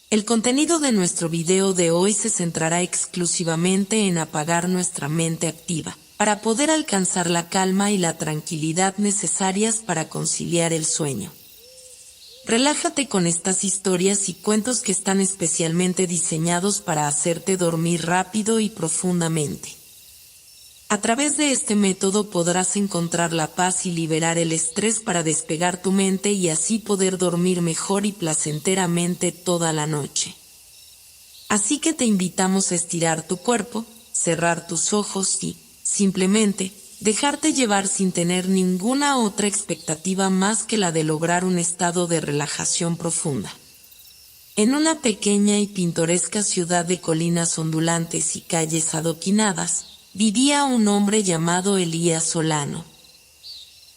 El contenido de nuestro video de hoy se centrará exclusivamente en apagar nuestra mente activa, para poder alcanzar la calma y la tranquilidad necesarias para conciliar el sueño. Relájate con estas historias y cuentos que están especialmente diseñados para hacerte dormir rápido y profundamente. A través de este método podrás encontrar la paz y liberar el estrés para despegar tu mente y así poder dormir mejor y placenteramente toda la noche. Así que te invitamos a estirar tu cuerpo, cerrar tus ojos y, simplemente, dejarte llevar sin tener ninguna otra expectativa más que la de lograr un estado de relajación profunda. En una pequeña y pintoresca ciudad de colinas ondulantes y calles adoquinadas, vivía un hombre llamado Elías Solano.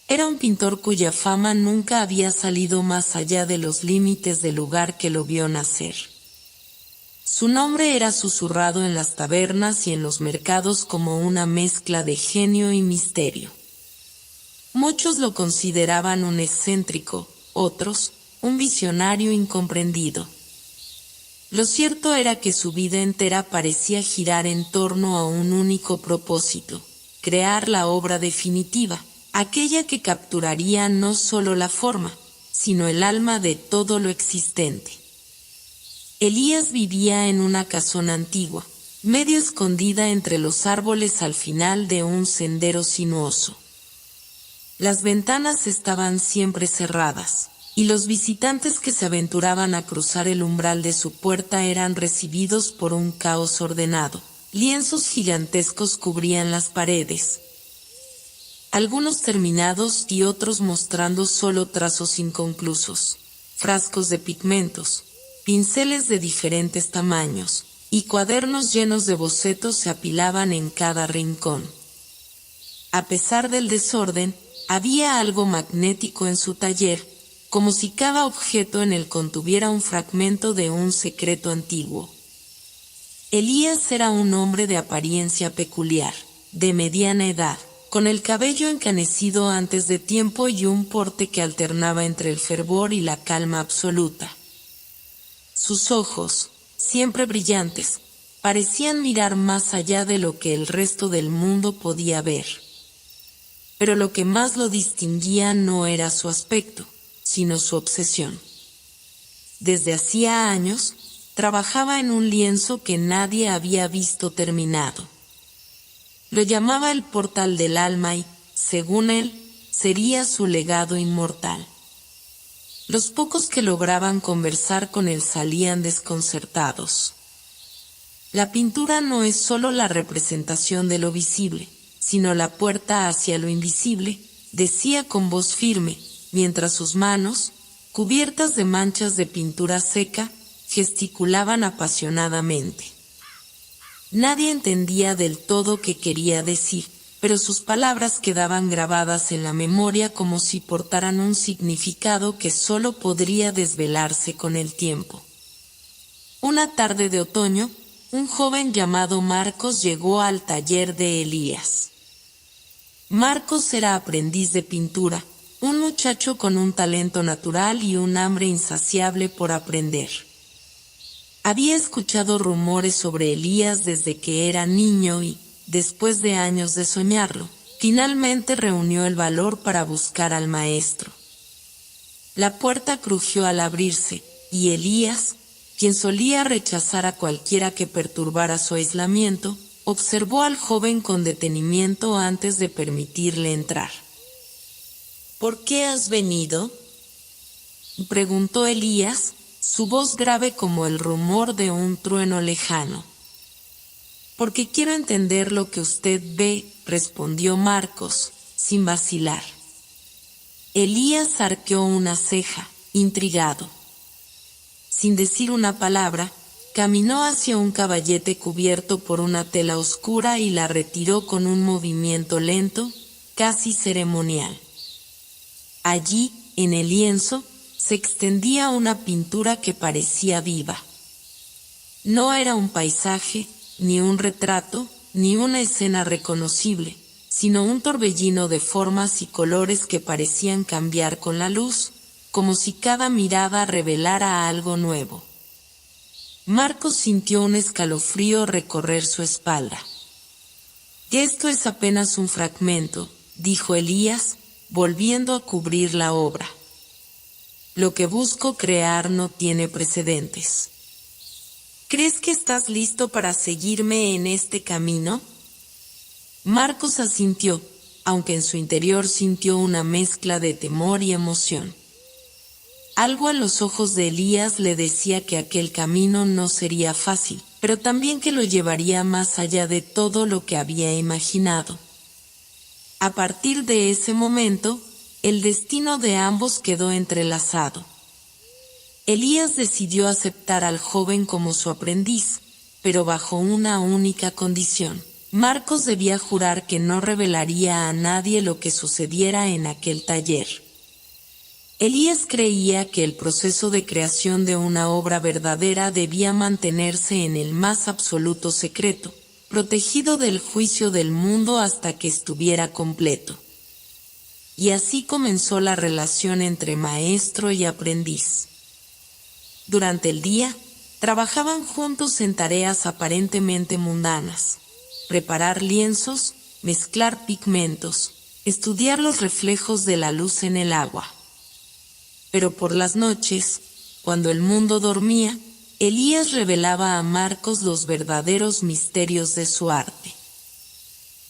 Era un pintor cuya fama nunca había salido más allá de los límites del lugar que lo vio nacer. Su nombre era susurrado en las tabernas y en los mercados como una mezcla de genio y misterio. Muchos lo consideraban un excéntrico, otros, un visionario incomprendido. Lo cierto era que su vida entera parecía girar en torno a un único propósito: crear la obra definitiva, aquella que capturaría no solo la forma, sino el alma de todo lo existente. Elías vivía en una casona antigua, medio escondida entre los árboles al final de un sendero sinuoso. Las ventanas estaban siempre cerradas, y los visitantes que se aventuraban a cruzar el umbral de su puerta eran recibidos por un caos ordenado. Lienzos gigantescos cubrían las paredes, algunos terminados y otros mostrando solo trazos inconclusos, frascos de pigmentos, pinceles de diferentes tamaños, y cuadernos llenos de bocetos se apilaban en cada rincón. A pesar del desorden, había algo magnético en su taller, como si cada objeto en él contuviera un fragmento de un secreto antiguo. Elías era un hombre de apariencia peculiar, de mediana edad, con el cabello encanecido antes de tiempo y un porte que alternaba entre el fervor y la calma absoluta. Sus ojos, siempre brillantes, parecían mirar más allá de lo que el resto del mundo podía ver. Pero lo que más lo distinguía no era su aspecto, sino su obsesión. Desde hacía años, trabajaba en un lienzo que nadie había visto terminado. Lo llamaba el portal del alma y, según él, sería su legado inmortal. Los pocos que lograban conversar con él salían desconcertados. La pintura no es solo la representación de lo visible, sino la puerta hacia lo invisible, decía con voz firme, mientras sus manos, cubiertas de manchas de pintura seca, gesticulaban apasionadamente. Nadie entendía del todo qué quería decir, pero sus palabras quedaban grabadas en la memoria como si portaran un significado que solo podría desvelarse con el tiempo. Una tarde de otoño, un joven llamado Marcos llegó al taller de Elías. Marcos era aprendiz de pintura, un muchacho con un talento natural y un hambre insaciable por aprender. Había escuchado rumores sobre Elías desde que era niño y, después de años de soñarlo, finalmente reunió el valor para buscar al maestro. La puerta crujió al abrirse, y Elías, quien solía rechazar a cualquiera que perturbara su aislamiento, observó al joven con detenimiento antes de permitirle entrar. ¿Por qué has venido?, preguntó Elías, su voz grave como el rumor de un trueno lejano. Porque quiero entender lo que usted ve, respondió Marcos, sin vacilar. Elías arqueó una ceja, intrigado. Sin decir una palabra, caminó hacia un caballete cubierto por una tela oscura y la retiró con un movimiento lento, casi ceremonial. Allí, en el lienzo, se extendía una pintura que parecía viva. No era un paisaje, ni un retrato, ni una escena reconocible, sino un torbellino de formas y colores que parecían cambiar con la luz, como si cada mirada revelara algo nuevo. Marcos sintió un escalofrío recorrer su espalda. Esto es apenas un fragmento, dijo Elías, volviendo a cubrir la obra. Lo que busco crear no tiene precedentes. ¿Crees que estás listo para seguirme en este camino? Marcos asintió, aunque en su interior sintió una mezcla de temor y emoción. Algo a los ojos de Elías le decía que aquel camino no sería fácil, pero también que lo llevaría más allá de todo lo que había imaginado. A partir de ese momento, el destino de ambos quedó entrelazado. Elías decidió aceptar al joven como su aprendiz, pero bajo una única condición. Marcos debía jurar que no revelaría a nadie lo que sucediera en aquel taller. Elías creía que el proceso de creación de una obra verdadera debía mantenerse en el más absoluto secreto, protegido del juicio del mundo hasta que estuviera completo. Y así comenzó la relación entre maestro y aprendiz. Durante el día, trabajaban juntos en tareas aparentemente mundanas: preparar lienzos, mezclar pigmentos, estudiar los reflejos de la luz en el agua. Pero por las noches, cuando el mundo dormía, Elías revelaba a Marcos los verdaderos misterios de su arte.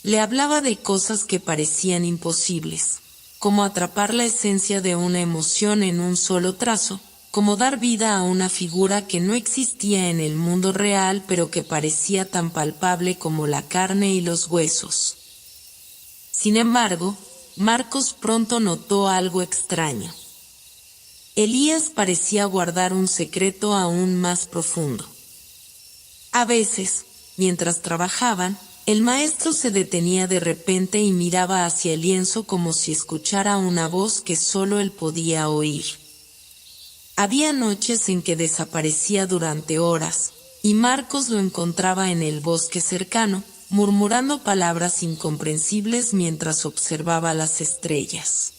Le hablaba de cosas que parecían imposibles, como atrapar la esencia de una emoción en un solo trazo, como dar vida a una figura que no existía en el mundo real pero que parecía tan palpable como la carne y los huesos. Sin embargo, Marcos pronto notó algo extraño. Elías parecía guardar un secreto aún más profundo. A veces, mientras trabajaban, el maestro se detenía de repente y miraba hacia el lienzo como si escuchara una voz que solo él podía oír. Había noches en que desaparecía durante horas, y Marcos lo encontraba en el bosque cercano, murmurando palabras incomprensibles mientras observaba las estrellas.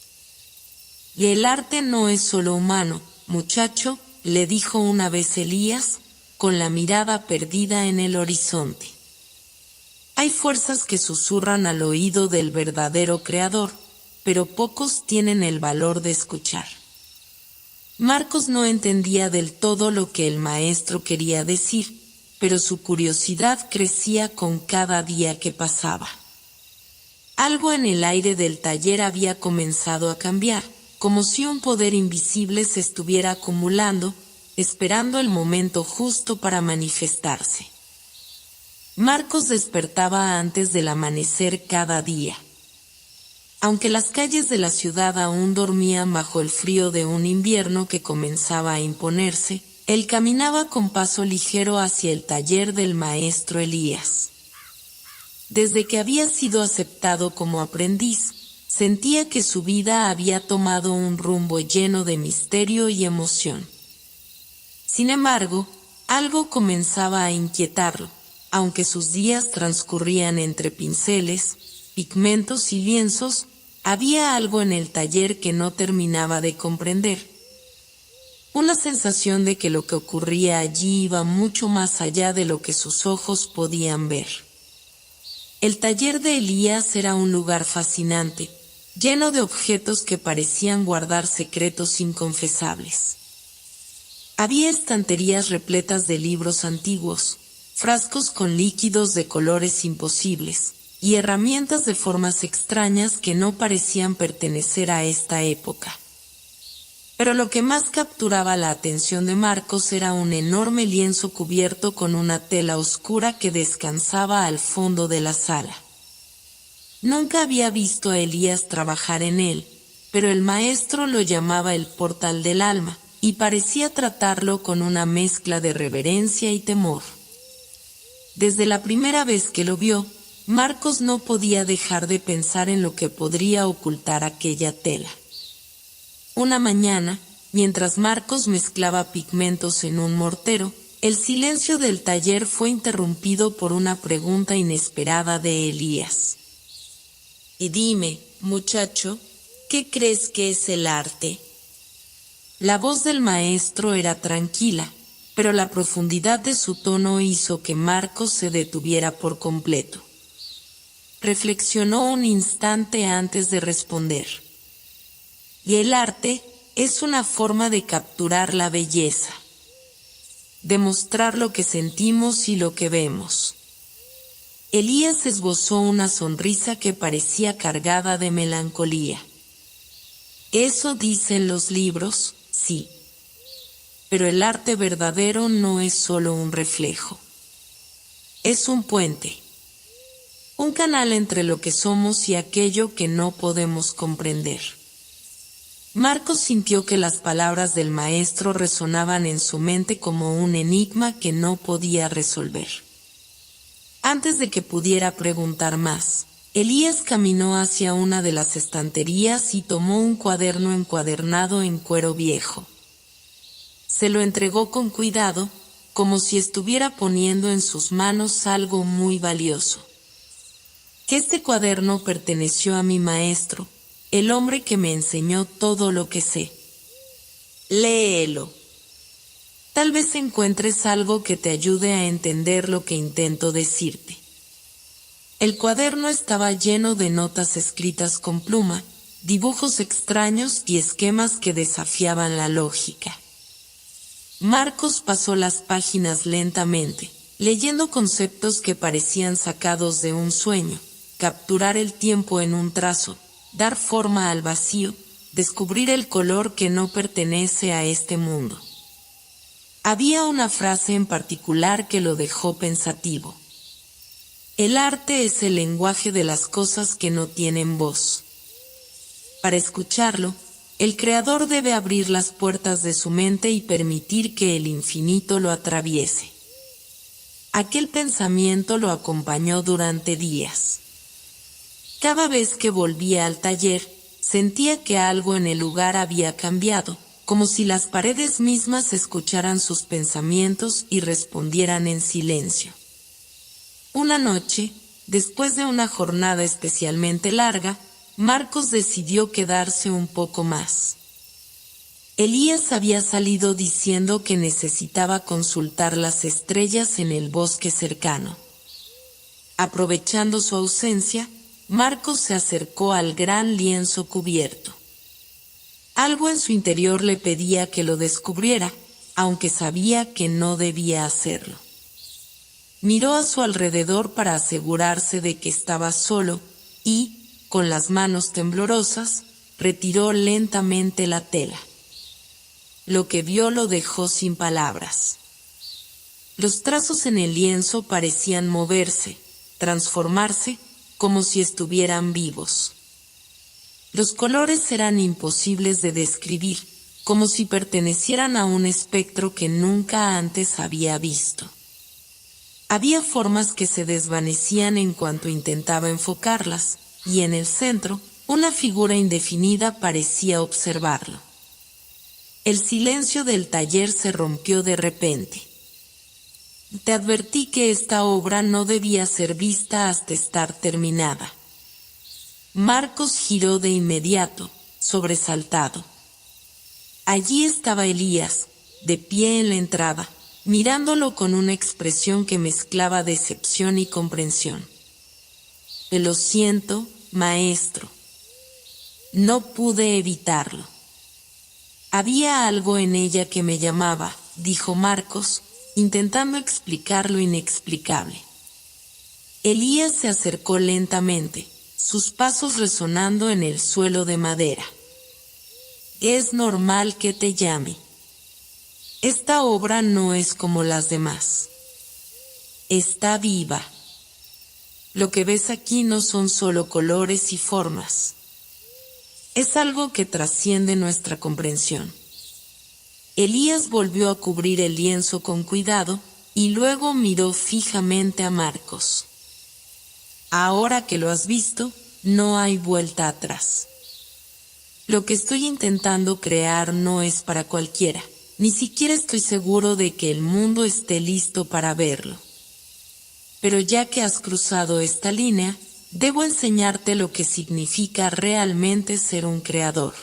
«Y el arte no es solo humano, muchacho», le dijo una vez Elías, con la mirada perdida en el horizonte. «Hay fuerzas que susurran al oído del verdadero creador, pero pocos tienen el valor de escuchar». Marcos no entendía del todo lo que el maestro quería decir, pero su curiosidad crecía con cada día que pasaba. Algo en el aire del taller había comenzado a cambiar, como si un poder invisible se estuviera acumulando, esperando el momento justo para manifestarse. Marcos despertaba antes del amanecer cada día. Aunque las calles de la ciudad aún dormían bajo el frío de un invierno que comenzaba a imponerse, él caminaba con paso ligero hacia el taller del maestro Elías. Desde que había sido aceptado como aprendiz, sentía que su vida había tomado un rumbo lleno de misterio y emoción. Sin embargo, algo comenzaba a inquietarlo, aunque sus días transcurrían entre pinceles, pigmentos y lienzos, había algo en el taller que no terminaba de comprender. Una sensación de que lo que ocurría allí iba mucho más allá de lo que sus ojos podían ver. El taller de Elías era un lugar fascinante, lleno de objetos que parecían guardar secretos inconfesables. Había estanterías repletas de libros antiguos, frascos con líquidos de colores imposibles, y herramientas de formas extrañas que no parecían pertenecer a esta época. Pero lo que más capturaba la atención de Marcos era un enorme lienzo cubierto con una tela oscura que descansaba al fondo de la sala. Nunca había visto a Elías trabajar en él, pero el maestro lo llamaba el portal del alma, y parecía tratarlo con una mezcla de reverencia y temor. Desde la primera vez que lo vio, Marcos no podía dejar de pensar en lo que podría ocultar aquella tela. Una mañana, mientras Marcos mezclaba pigmentos en un mortero, el silencio del taller fue interrumpido por una pregunta inesperada de Elías. «Y dime, muchacho, ¿qué crees que es el arte?» La voz del maestro era tranquila, pero la profundidad de su tono hizo que Marcos se detuviera por completo. Reflexionó un instante antes de responder. Y el arte es una forma de capturar la belleza, de mostrar lo que sentimos y lo que vemos. Elías esbozó una sonrisa que parecía cargada de melancolía. Eso dicen los libros, sí. Pero el arte verdadero no es solo un reflejo. Es un puente. Un canal entre lo que somos y aquello que no podemos comprender. Marcos sintió que las palabras del maestro resonaban en su mente como un enigma que no podía resolver. Antes de que pudiera preguntar más, Elías caminó hacia una de las estanterías y tomó un cuaderno encuadernado en cuero viejo. Se lo entregó con cuidado, como si estuviera poniendo en sus manos algo muy valioso. Que este cuaderno perteneció a mi maestro, el hombre que me enseñó todo lo que sé. Léelo. Tal vez encuentres algo que te ayude a entender lo que intento decirte. El cuaderno estaba lleno de notas escritas con pluma, dibujos extraños y esquemas que desafiaban la lógica. Marcos pasó las páginas lentamente, leyendo conceptos que parecían sacados de un sueño: capturar el tiempo en un trazo, dar forma al vacío, descubrir el color que no pertenece a este mundo. Había una frase en particular que lo dejó pensativo. El arte es el lenguaje de las cosas que no tienen voz. Para escucharlo, el creador debe abrir las puertas de su mente y permitir que el infinito lo atraviese. Aquel pensamiento lo acompañó durante días. Cada vez que volvía al taller, sentía que algo en el lugar había cambiado, como si las paredes mismas escucharan sus pensamientos y respondieran en silencio. Una noche, después de una jornada especialmente larga, Marcos decidió quedarse un poco más. Elías había salido diciendo que necesitaba consultar las estrellas en el bosque cercano. Aprovechando su ausencia, Marcos se acercó al gran lienzo cubierto. Algo en su interior le pedía que lo descubriera, aunque sabía que no debía hacerlo. Miró a su alrededor para asegurarse de que estaba solo y, con las manos temblorosas, retiró lentamente la tela. Lo que vio lo dejó sin palabras. Los trazos en el lienzo parecían moverse, transformarse, como si estuvieran vivos. Los colores eran imposibles de describir, como si pertenecieran a un espectro que nunca antes había visto. Había formas que se desvanecían en cuanto intentaba enfocarlas, y en el centro, una figura indefinida parecía observarlo. El silencio del taller se rompió de repente. Te advertí que esta obra no debía ser vista hasta estar terminada. Marcos giró de inmediato, sobresaltado. Allí estaba Elías, de pie en la entrada, mirándolo con una expresión que mezclaba decepción y comprensión. Lo siento, maestro. No pude evitarlo. Había algo en ella que me llamaba, dijo Marcos, intentando explicar lo inexplicable. Elías se acercó lentamente, sus pasos resonando en el suelo de madera. Es normal que te llame. Esta obra no es como las demás. Está viva. Lo que ves aquí no son solo colores y formas. Es algo que trasciende nuestra comprensión. Elías volvió a cubrir el lienzo con cuidado y luego miró fijamente a Marcos. Ahora que lo has visto, no hay vuelta atrás. Lo que estoy intentando crear no es para cualquiera. Ni siquiera estoy seguro de que el mundo esté listo para verlo. Pero ya que has cruzado esta línea, debo enseñarte lo que significa realmente ser un creador.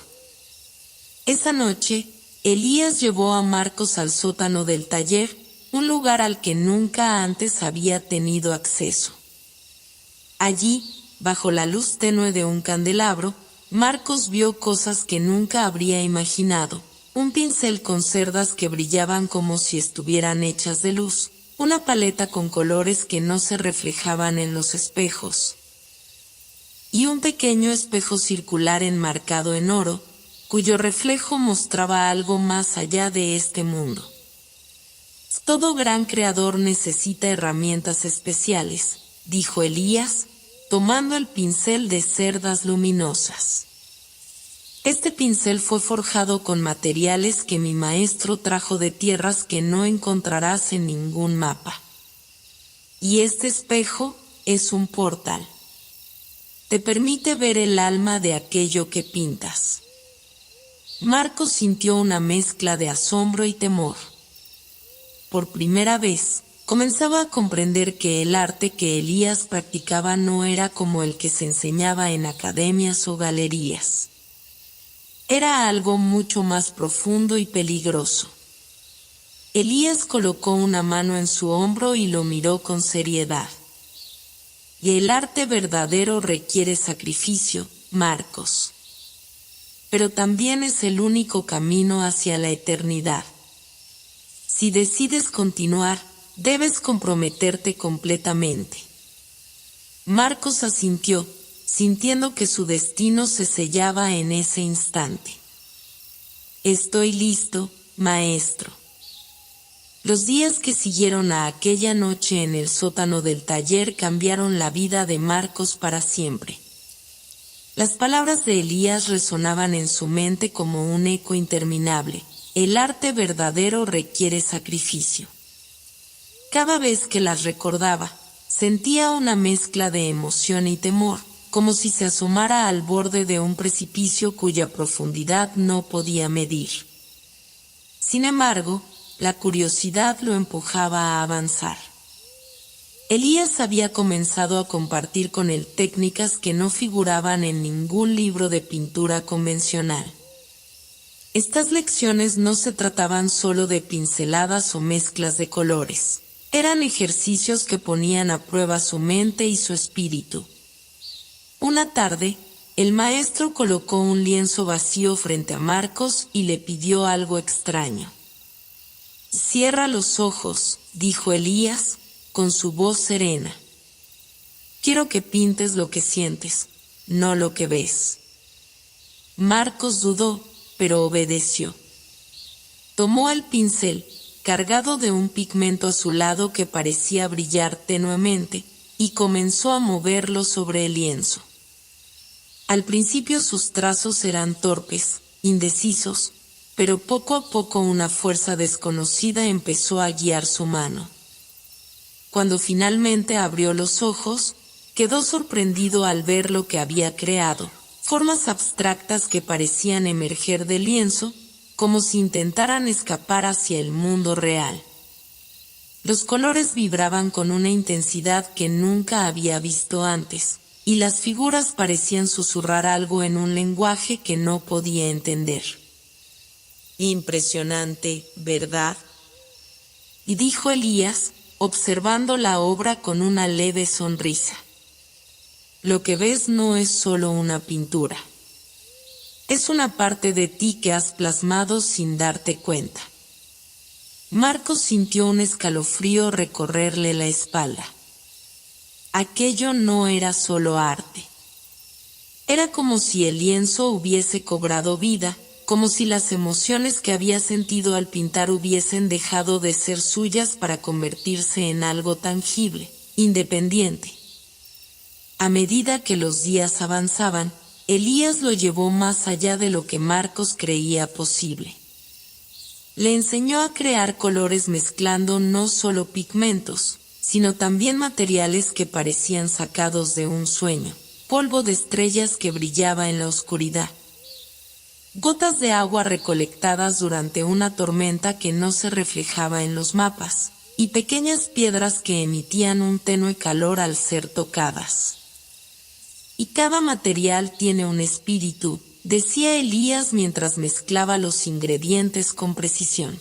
Esa noche, Elías llevó a Marcos al sótano del taller, un lugar al que nunca antes había tenido acceso. Allí, bajo la luz tenue de un candelabro, Marcos vio cosas que nunca habría imaginado: un pincel con cerdas que brillaban como si estuvieran hechas de luz, una paleta con colores que no se reflejaban en los espejos, y un pequeño espejo circular enmarcado en oro, cuyo reflejo mostraba algo más allá de este mundo. Todo gran creador necesita herramientas especiales, dijo Elías, tomando el pincel de cerdas luminosas. Este pincel fue forjado con materiales que mi maestro trajo de tierras que no encontrarás en ningún mapa. Y este espejo es un portal. Te permite ver el alma de aquello que pintas. Marcos sintió una mezcla de asombro y temor. Por primera vez, comenzaba a comprender que el arte que Elías practicaba no era como el que se enseñaba en academias o galerías. Era algo mucho más profundo y peligroso. Elías colocó una mano en su hombro y lo miró con seriedad. Y el arte verdadero requiere sacrificio, Marcos. Pero también es el único camino hacia la eternidad. Si decides continuar, debes comprometerte completamente. Marcos asintió, sintiendo que su destino se sellaba en ese instante. Estoy listo, maestro. Los días que siguieron a aquella noche en el sótano del taller cambiaron la vida de Marcos para siempre. Las palabras de Elías resonaban en su mente como un eco interminable: el arte verdadero requiere sacrificio. Cada vez que las recordaba, sentía una mezcla de emoción y temor, como si se asomara al borde de un precipicio cuya profundidad no podía medir. Sin embargo, la curiosidad lo empujaba a avanzar. Elías había comenzado a compartir con él técnicas que no figuraban en ningún libro de pintura convencional. Estas lecciones no se trataban solo de pinceladas o mezclas de colores. Eran ejercicios que ponían a prueba su mente y su espíritu. Una tarde, el maestro colocó un lienzo vacío frente a Marcos y le pidió algo extraño. «Cierra los ojos», dijo Elías, con su voz serena. «Quiero que pintes lo que sientes, no lo que ves». Marcos dudó, pero obedeció. Tomó el pincel, cargado de un pigmento azulado que parecía brillar tenuemente, y comenzó a moverlo sobre el lienzo. Al principio sus trazos eran torpes, indecisos, pero poco a poco una fuerza desconocida empezó a guiar su mano. Cuando finalmente abrió los ojos, quedó sorprendido al ver lo que había creado: formas abstractas que parecían emerger del lienzo, como si intentaran escapar hacia el mundo real. Los colores vibraban con una intensidad que nunca había visto antes, y las figuras parecían susurrar algo en un lenguaje que no podía entender. «Impresionante, ¿verdad?», y dijo Elías, observando la obra con una leve sonrisa. «Lo que ves no es solo una pintura. Es una parte de ti que has plasmado sin darte cuenta». Marcos sintió un escalofrío recorrerle la espalda. Aquello no era solo arte. Era como si el lienzo hubiese cobrado vida, como si las emociones que había sentido al pintar hubiesen dejado de ser suyas para convertirse en algo tangible, independiente. A medida que los días avanzaban, Elías lo llevó más allá de lo que Marcos creía posible. Le enseñó a crear colores mezclando no solo pigmentos, sino también materiales que parecían sacados de un sueño: polvo de estrellas que brillaba en la oscuridad, gotas de agua recolectadas durante una tormenta que no se reflejaba en los mapas, y pequeñas piedras que emitían un tenue calor al ser tocadas. Y cada material tiene un espíritu, decía Elías mientras mezclaba los ingredientes con precisión.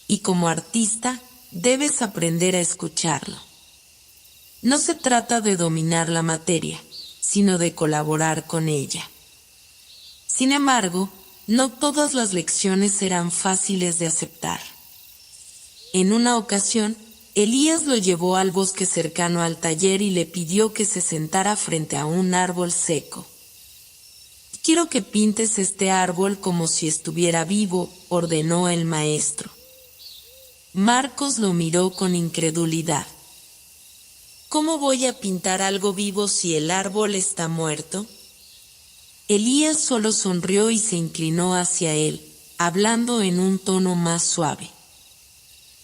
Y como artista, debes aprender a escucharlo. No se trata de dominar la materia, sino de colaborar con ella. Sin embargo, no todas las lecciones eran fáciles de aceptar. En una ocasión, Elías lo llevó al bosque cercano al taller y le pidió que se sentara frente a un árbol seco. «Quiero que pintes este árbol como si estuviera vivo», ordenó el maestro. Marcos lo miró con incredulidad. «¿Cómo voy a pintar algo vivo si el árbol está muerto?». Elías solo sonrió y se inclinó hacia él, hablando en un tono más suave.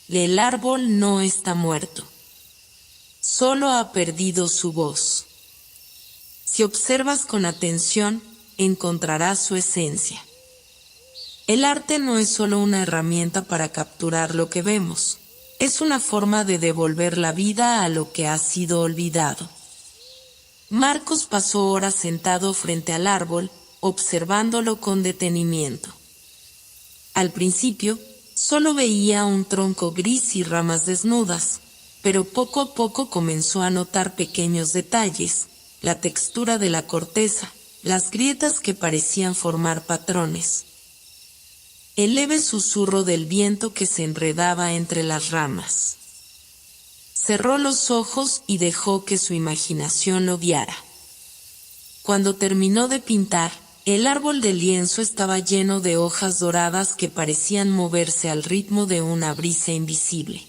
«El árbol no está muerto. Solo ha perdido su voz. Si observas con atención, encontrarás su esencia. El arte no es solo una herramienta para capturar lo que vemos, es una forma de devolver la vida a lo que ha sido olvidado». Marcos pasó horas sentado frente al árbol, observándolo con detenimiento. Al principio, solo veía un tronco gris y ramas desnudas, pero poco a poco comenzó a notar pequeños detalles, la textura de la corteza, las grietas que parecían formar patrones. El leve susurro del viento que se enredaba entre las ramas. Cerró los ojos y dejó que su imaginación lo guiara. Cuando terminó de pintar, el árbol de lienzo estaba lleno de hojas doradas que parecían moverse al ritmo de una brisa invisible.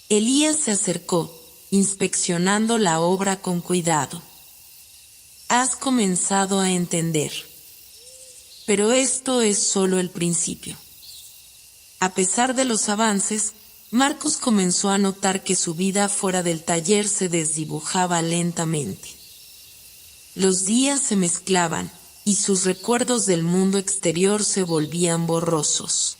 Elías se acercó, inspeccionando la obra con cuidado. «Has comenzado a entender. Pero esto es solo el principio». A pesar de los avances, Marcos comenzó a notar que su vida fuera del taller se desdibujaba lentamente. Los días se mezclaban, y sus recuerdos del mundo exterior se volvían borrosos.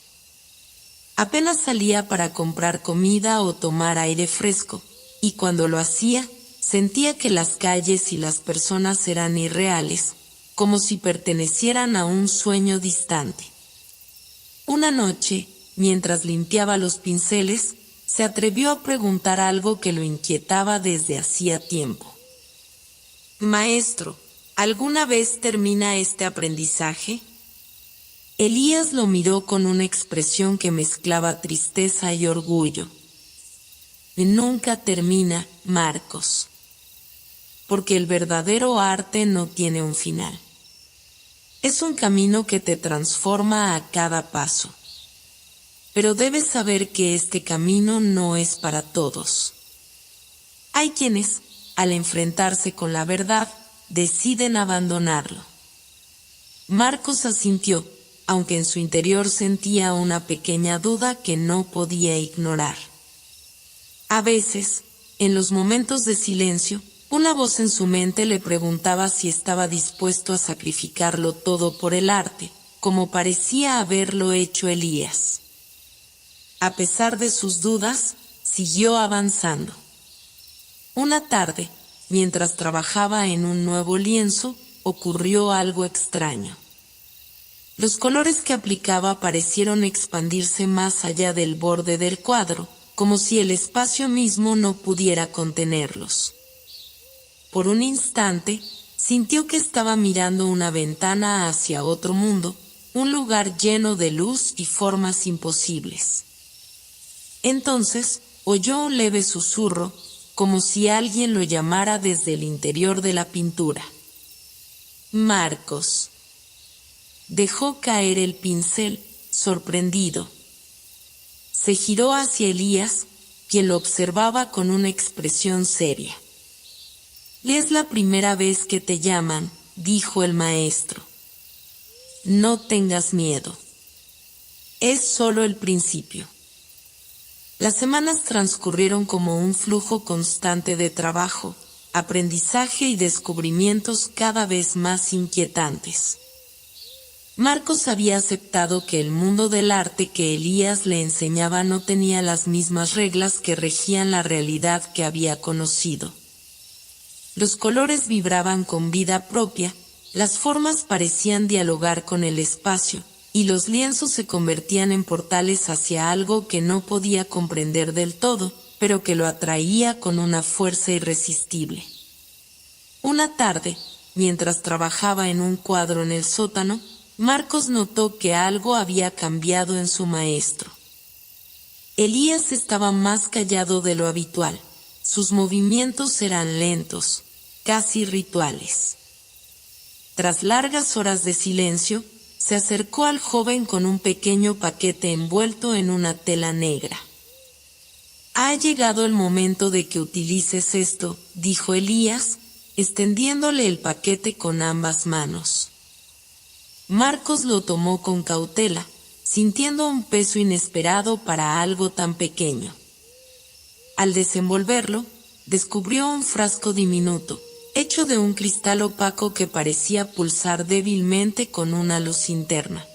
Apenas salía para comprar comida o tomar aire fresco, y cuando lo hacía, sentía que las calles y las personas eran irreales, como si pertenecieran a un sueño distante. Una noche, mientras limpiaba los pinceles, se atrevió a preguntar algo que lo inquietaba desde hacía tiempo. «Maestro, ¿alguna vez termina este aprendizaje?». Elías lo miró con una expresión que mezclaba tristeza y orgullo. «Nunca termina, Marcos. Porque el verdadero arte no tiene un final. Es un camino que te transforma a cada paso. Pero debes saber que este camino no es para todos. Hay quienes, al enfrentarse con la verdad, deciden abandonarlo». Marcos asintió, aunque en su interior sentía una pequeña duda que no podía ignorar. A veces, en los momentos de silencio, una voz en su mente le preguntaba si estaba dispuesto a sacrificarlo todo por el arte, como parecía haberlo hecho Elías. A pesar de sus dudas, siguió avanzando. Una tarde, mientras trabajaba en un nuevo lienzo, ocurrió algo extraño. Los colores que aplicaba parecieron expandirse más allá del borde del cuadro, como si el espacio mismo no pudiera contenerlos. Por un instante, sintió que estaba mirando una ventana hacia otro mundo, un lugar lleno de luz y formas imposibles. Entonces, oyó un leve susurro, como si alguien lo llamara desde el interior de la pintura. «Marcos». Dejó caer el pincel, sorprendido. Se giró hacia Elías, quien lo observaba con una expresión seria. «Es la primera vez que te llaman», dijo el maestro. «No tengas miedo. Es solo el principio». Las semanas transcurrieron como un flujo constante de trabajo, aprendizaje y descubrimientos cada vez más inquietantes. Marcos había aceptado que el mundo del arte que Elías le enseñaba no tenía las mismas reglas que regían la realidad que había conocido. Los colores vibraban con vida propia, Las formas parecían dialogar con el espacio, y los lienzos se convertían en portales hacia algo que no podía comprender del todo, pero que lo atraía con una fuerza irresistible. Una tarde, mientras trabajaba en un cuadro en el sótano, Marcos notó que algo había cambiado en su maestro. Elías estaba más callado de lo habitual. Sus movimientos eran lentos, casi rituales. Tras largas horas de silencio, se acercó al joven con un pequeño paquete envuelto en una tela negra. «Ha llegado el momento de que utilices esto», dijo Elías, extendiéndole el paquete con ambas manos. Marcos lo tomó con cautela, sintiendo un peso inesperado para algo tan pequeño. Al desenvolverlo, descubrió un frasco diminuto, hecho de un cristal opaco que parecía pulsar débilmente con una luz interna.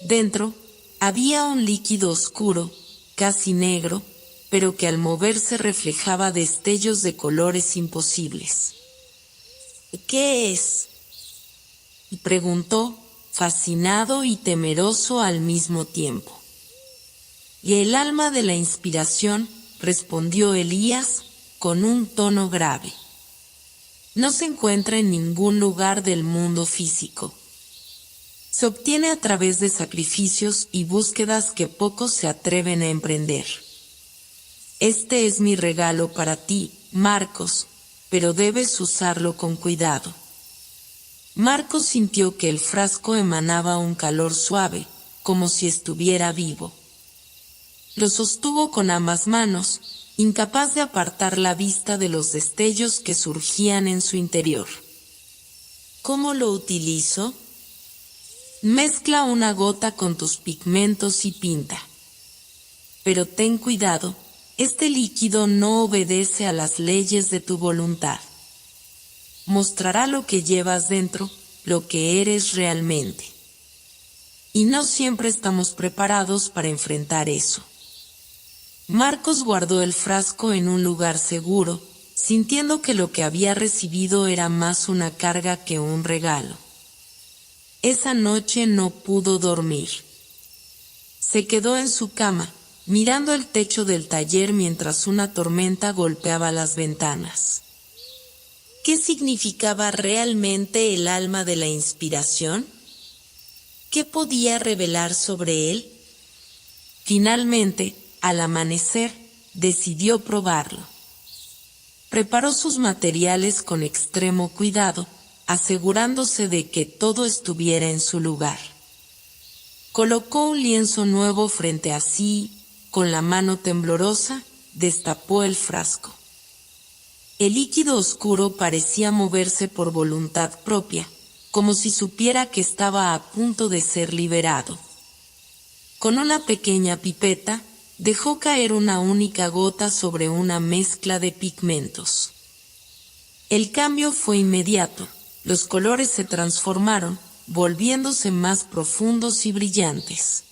Dentro, había un líquido oscuro, casi negro, pero que al moverse reflejaba destellos de colores imposibles. «¿Qué es?», preguntó, fascinado y temeroso al mismo tiempo. «Y el alma de la inspiración», respondió Elías, con un tono grave. «No se encuentra en ningún lugar del mundo físico. Se obtiene a través de sacrificios y búsquedas que pocos se atreven a emprender. Este es mi regalo para ti, Marcos, pero debes usarlo con cuidado». Marcos sintió que el frasco emanaba un calor suave, como si estuviera vivo. Lo sostuvo con ambas manos, incapaz de apartar la vista de los destellos que surgían en su interior. «¿Cómo lo utilizo?». «Mezcla una gota con tus pigmentos y pinta. Pero ten cuidado, este líquido no obedece a las leyes de tu voluntad. Mostrará lo que llevas dentro, lo que eres realmente. Y no siempre estamos preparados para enfrentar eso». Marcos guardó el frasco en un lugar seguro, sintiendo que lo que había recibido era más una carga que un regalo. Esa noche no pudo dormir. Se quedó en su cama, mirando el techo del taller mientras una tormenta golpeaba las ventanas. ¿Qué significaba realmente el alma de la inspiración? ¿Qué podía revelar sobre él? Finalmente, al amanecer, decidió probarlo. Preparó sus materiales con extremo cuidado, asegurándose de que todo estuviera en su lugar. Colocó un lienzo nuevo frente a sí, con la mano temblorosa, destapó el frasco. El líquido oscuro parecía moverse por voluntad propia, como si supiera que estaba a punto de ser liberado. Con una pequeña pipeta, dejó caer una única gota sobre una mezcla de pigmentos. El cambio fue inmediato, los colores se transformaron, volviéndose más profundos y brillantes.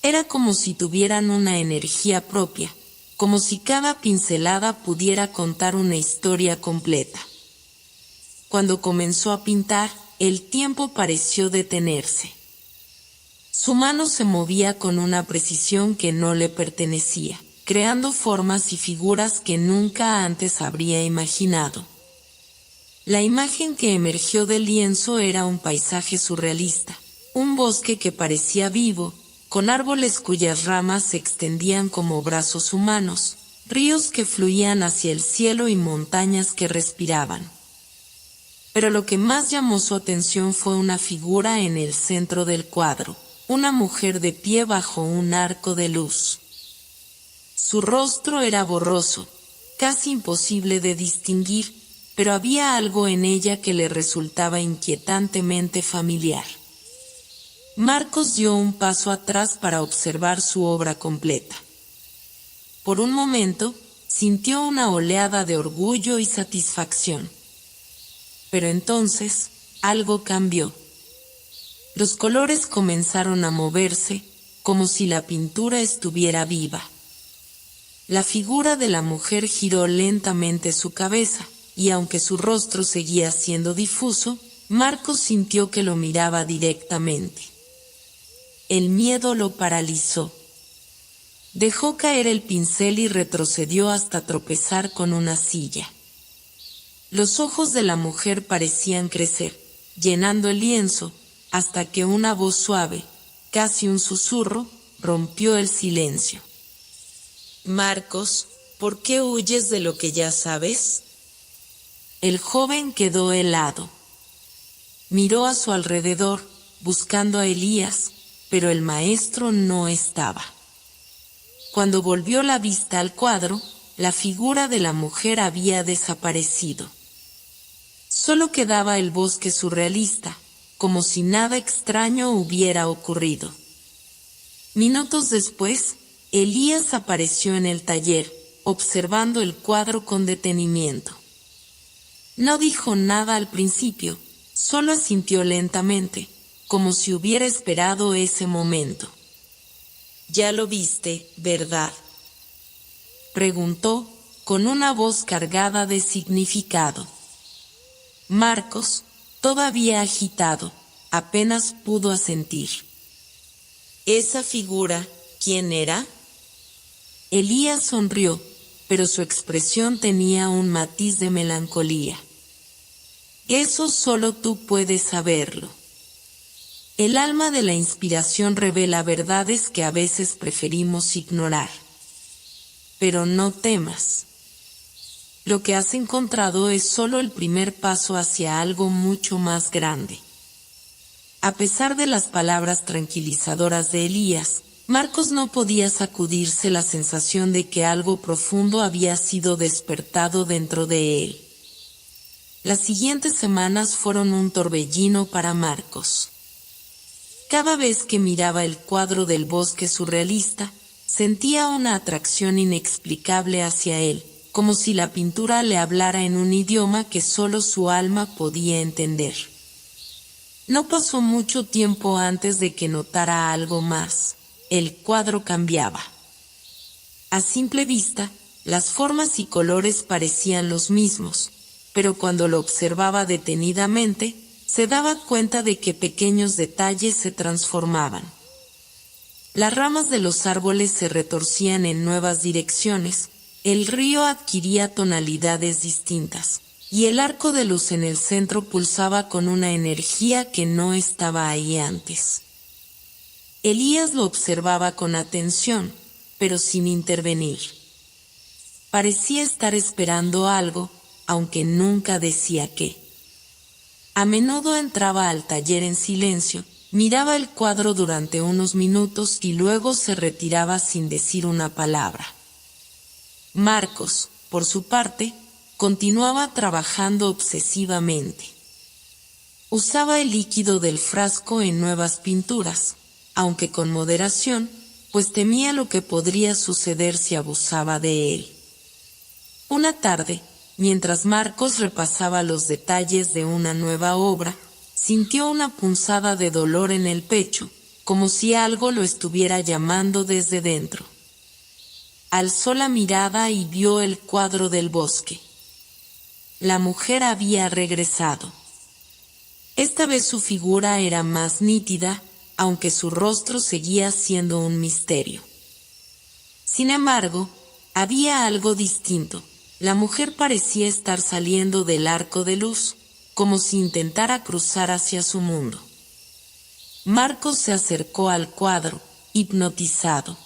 Era como si tuvieran una energía propia, como si cada pincelada pudiera contar una historia completa. Cuando comenzó a pintar, el tiempo pareció detenerse. Su mano se movía con una precisión que no le pertenecía, creando formas y figuras que nunca antes habría imaginado. La imagen que emergió del lienzo era un paisaje surrealista, un bosque que parecía vivo, con árboles cuyas ramas se extendían como brazos humanos, ríos que fluían hacia el cielo y montañas que respiraban. Pero lo que más llamó su atención fue una figura en el centro del cuadro, una mujer de pie bajo un arco de luz. Su rostro era borroso, casi imposible de distinguir, pero había algo en ella que le resultaba inquietantemente familiar. Marcos dio un paso atrás para observar su obra completa. Por un momento, sintió una oleada de orgullo y satisfacción. Pero entonces, algo cambió. Los colores comenzaron a moverse, como si la pintura estuviera viva. La figura de la mujer giró lentamente su cabeza, y aunque su rostro seguía siendo difuso, Marcos sintió que lo miraba directamente. El miedo lo paralizó. Dejó caer el pincel y retrocedió hasta tropezar con una silla. Los ojos de la mujer parecían crecer, llenando el lienzo, hasta que una voz suave, casi un susurro, rompió el silencio. Marcos, ¿por qué huyes de lo que ya sabes? El joven quedó helado. Miró a su alrededor, buscando a Elías, pero el maestro no estaba. Cuando volvió la vista al cuadro, la figura de la mujer había desaparecido. Solo quedaba el bosque surrealista, como si nada extraño hubiera ocurrido. Minutos después, Elías apareció en el taller, observando el cuadro con detenimiento. No dijo nada al principio, solo asintió lentamente, como si hubiera esperado ese momento. «Ya lo viste, ¿verdad?», preguntó, con una voz cargada de significado. Marcos, todavía agitado, apenas pudo asentir. «¿Esa figura, quién era?». Elías sonrió, pero su expresión tenía un matiz de melancolía. «Eso solo tú puedes saberlo. El alma de la inspiración revela verdades que a veces preferimos ignorar. Pero no temas. Lo que has encontrado es solo el primer paso hacia algo mucho más grande». A pesar de las palabras tranquilizadoras de Elías, Marcos no podía sacudirse la sensación de que algo profundo había sido despertado dentro de él. Las siguientes semanas fueron un torbellino para Marcos. Cada vez que miraba el cuadro del bosque surrealista, sentía una atracción inexplicable hacia él, como si la pintura le hablara en un idioma que solo su alma podía entender. No pasó mucho tiempo antes de que notara algo más. El cuadro cambiaba. A simple vista, las formas y colores parecían los mismos, pero cuando lo observaba detenidamente, se daba cuenta de que pequeños detalles se transformaban. Las ramas de los árboles se retorcían en nuevas direcciones, el río adquiría tonalidades distintas, y el arco de luz en el centro pulsaba con una energía que no estaba ahí antes. Elías lo observaba con atención, pero sin intervenir. Parecía estar esperando algo, aunque nunca decía qué. A menudo entraba al taller en silencio, miraba el cuadro durante unos minutos y luego se retiraba sin decir una palabra. Marcos, por su parte, continuaba trabajando obsesivamente. Usaba el líquido del frasco en nuevas pinturas, aunque con moderación, pues temía lo que podría suceder si abusaba de él. Una tarde, mientras Marcos repasaba los detalles de una nueva obra, sintió una punzada de dolor en el pecho, como si algo lo estuviera llamando desde dentro. Alzó la mirada y vio el cuadro del bosque. La mujer había regresado. Esta vez su figura era más nítida, aunque su rostro seguía siendo un misterio. Sin embargo, había algo distinto. La mujer parecía estar saliendo del arco de luz, como si intentara cruzar hacia su mundo. Marcos se acercó al cuadro, hipnotizado.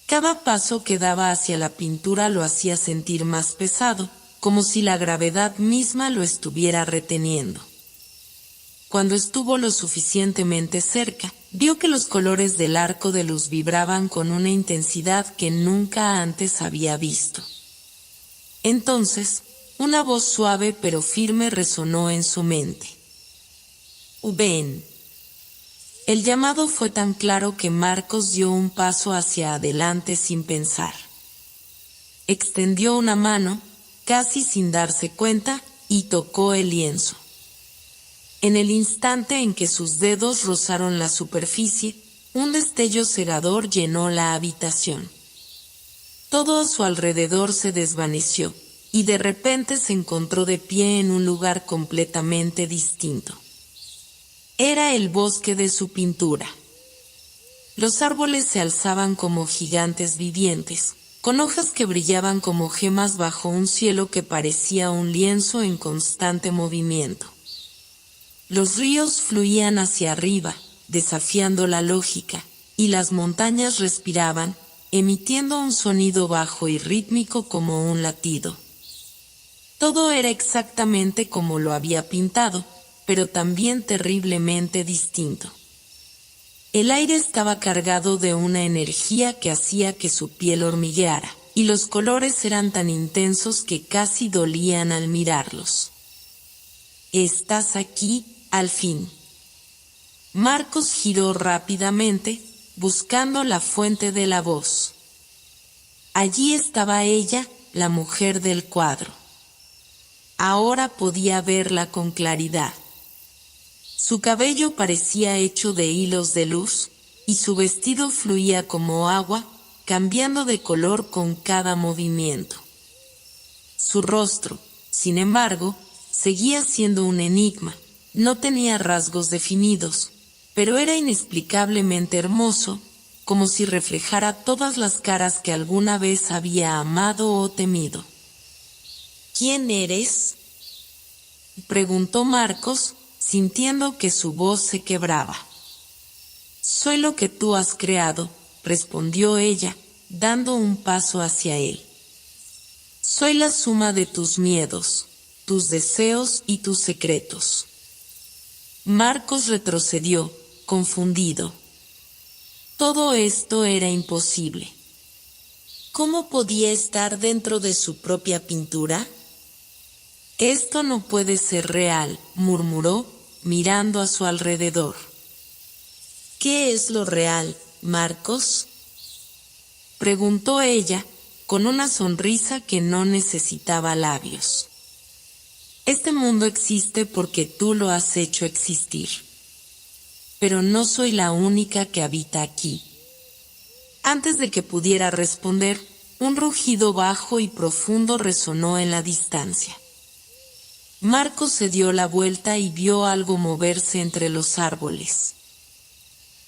Cada paso que daba hacia la pintura lo hacía sentir más pesado, como si la gravedad misma lo estuviera reteniendo. Cuando estuvo lo suficientemente cerca, vio que los colores del arco de luz vibraban con una intensidad que nunca antes había visto. Entonces, una voz suave pero firme resonó en su mente. «Ven». El llamado fue tan claro que Marcos dio un paso hacia adelante sin pensar. Extendió una mano, casi sin darse cuenta, y tocó el lienzo. En el instante en que sus dedos rozaron la superficie, un destello cegador llenó la habitación. Todo a su alrededor se desvaneció, y de repente se encontró de pie en un lugar completamente distinto. Era el bosque de su pintura. Los árboles se alzaban como gigantes vivientes, con hojas que brillaban como gemas bajo un cielo que parecía un lienzo en constante movimiento. Los ríos fluían hacia arriba, desafiando la lógica, y las montañas respiraban, emitiendo un sonido bajo y rítmico como un latido. Todo era exactamente como lo había pintado, pero también terriblemente distinto. El aire estaba cargado de una energía que hacía que su piel hormigueara, y los colores eran tan intensos que casi dolían al mirarlos. «Estás aquí, al fin». Marcos giró rápidamente, buscando la fuente de la voz. Allí estaba ella, la mujer del cuadro. Ahora podía verla con claridad. Su cabello parecía hecho de hilos de luz, y su vestido fluía como agua, cambiando de color con cada movimiento. Su rostro, sin embargo, seguía siendo un enigma. No tenía rasgos definidos, pero era inexplicablemente hermoso, como si reflejara todas las caras que alguna vez había amado o temido. «¿Quién eres?», preguntó Marcos, sintiendo que su voz se quebraba. «Soy lo que tú has creado», respondió ella, dando un paso hacia él. «Soy la suma de tus miedos, tus deseos y tus secretos». Marcos retrocedió, confundido. Todo esto era imposible. ¿Cómo podía estar dentro de su propia pintura? «Esto no puede ser real», murmuró, mirando a su alrededor. «¿Qué es lo real, Marcos?», preguntó ella, con una sonrisa que no necesitaba labios. «Este mundo existe porque tú lo has hecho existir. Pero no soy la única que habita aquí». Antes de que pudiera responder, un rugido bajo y profundo resonó en la distancia. Marcos se dio la vuelta y vio algo moverse entre los árboles.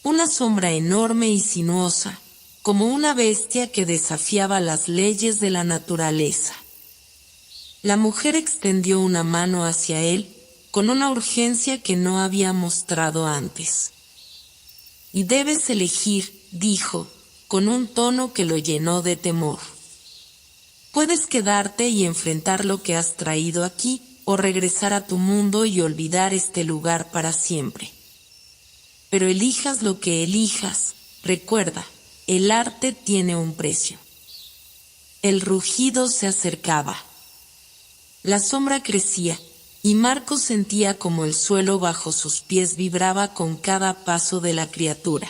Una sombra enorme y sinuosa, como una bestia que desafiaba las leyes de la naturaleza. La mujer extendió una mano hacia él, con una urgencia que no había mostrado antes. «Y debes elegir», dijo, con un tono que lo llenó de temor. «Puedes quedarte y enfrentar lo que has traído aquí, o regresar a tu mundo y olvidar este lugar para siempre. Pero elijas lo que elijas, recuerda, el arte tiene un precio». El rugido se acercaba. La sombra crecía, y Marcos sentía como el suelo bajo sus pies vibraba con cada paso de la criatura.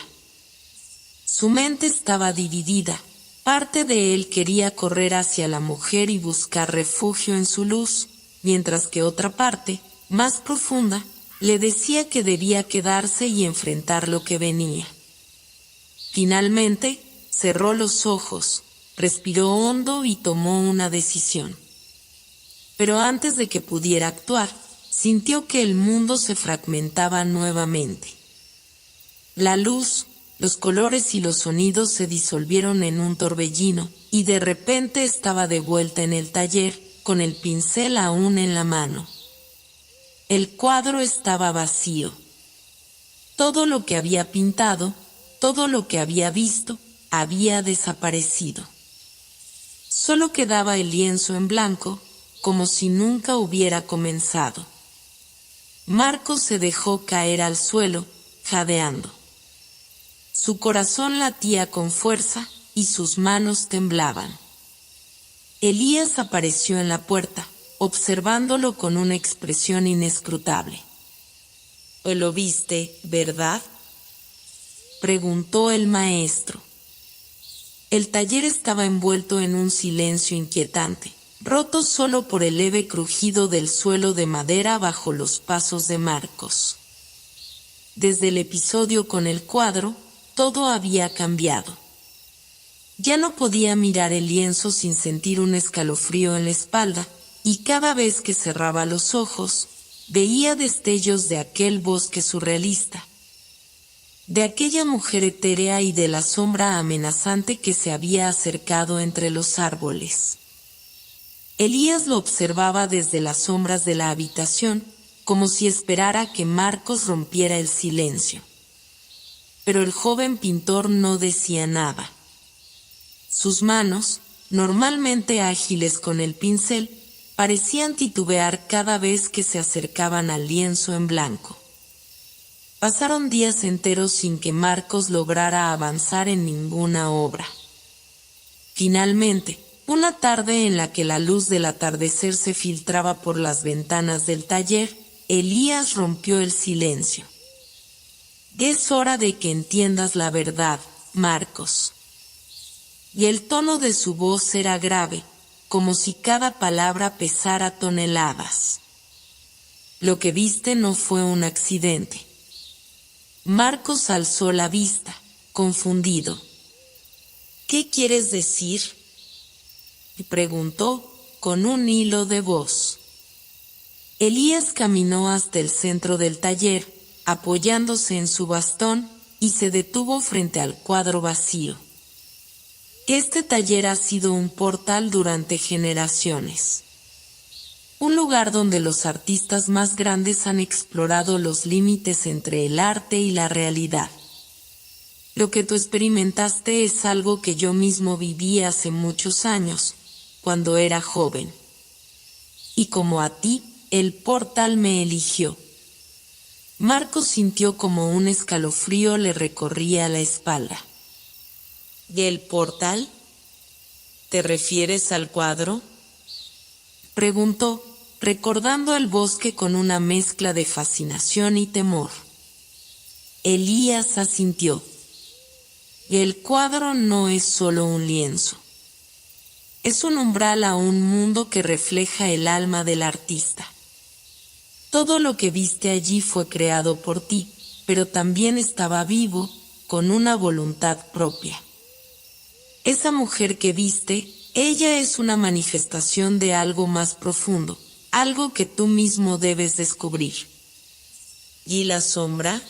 Su mente estaba dividida. Parte de él quería correr hacia la mujer y buscar refugio en su luz, mientras que otra parte, más profunda, le decía que debía quedarse y enfrentar lo que venía. Finalmente, cerró los ojos, respiró hondo y tomó una decisión. Pero antes de que pudiera actuar, sintió que el mundo se fragmentaba nuevamente. La luz, los colores y los sonidos se disolvieron en un torbellino, y de repente estaba de vuelta en el taller, con el pincel aún en la mano. El cuadro estaba vacío. Todo lo que había pintado, todo lo que había visto, había desaparecido. Solo quedaba el lienzo en blanco, como si nunca hubiera comenzado. Marcos se dejó caer al suelo, jadeando. Su corazón latía con fuerza y sus manos temblaban. Elías apareció en la puerta, observándolo con una expresión inescrutable. «¿Lo viste, verdad?», preguntó el maestro. El taller estaba envuelto en un silencio inquietante, roto solo por el leve crujido del suelo de madera bajo los pasos de Marcos. Desde el episodio con el cuadro, todo había cambiado. Ya no podía mirar el lienzo sin sentir un escalofrío en la espalda, y cada vez que cerraba los ojos, veía destellos de aquel bosque surrealista, de aquella mujer etérea y de la sombra amenazante que se había acercado entre los árboles. Elías lo observaba desde las sombras de la habitación, como si esperara que Marcos rompiera el silencio. Pero el joven pintor no decía nada. Sus manos, normalmente ágiles con el pincel, parecían titubear cada vez que se acercaban al lienzo en blanco. Pasaron días enteros sin que Marcos lograra avanzar en ninguna obra. Finalmente, una tarde en la que la luz del atardecer se filtraba por las ventanas del taller, Elías rompió el silencio. Es hora de que entiendas la verdad, Marcos. Y el tono de su voz era grave, como si cada palabra pesara toneladas. Lo que viste no fue un accidente. Marcos alzó la vista, confundido. ¿Qué quieres decir?, y preguntó con un hilo de voz. Elías caminó hasta el centro del taller, apoyándose en su bastón, y se detuvo frente al cuadro vacío. Este taller ha sido un portal durante generaciones. Un lugar donde los artistas más grandes han explorado los límites entre el arte y la realidad. Lo que tú experimentaste es algo que yo mismo viví hace muchos años, cuando era joven. Y como a ti, el portal me eligió. Marcos sintió como un escalofrío le recorría la espalda. ¿Y el portal? ¿Te refieres al cuadro?, preguntó, recordando el bosque con una mezcla de fascinación y temor. Elías asintió. El cuadro no es solo un lienzo. Es un umbral a un mundo que refleja el alma del artista. Todo lo que viste allí fue creado por ti, pero también estaba vivo, con una voluntad propia. Esa mujer que viste, ella es una manifestación de algo más profundo, algo que tú mismo debes descubrir. ¿Y la sombra?,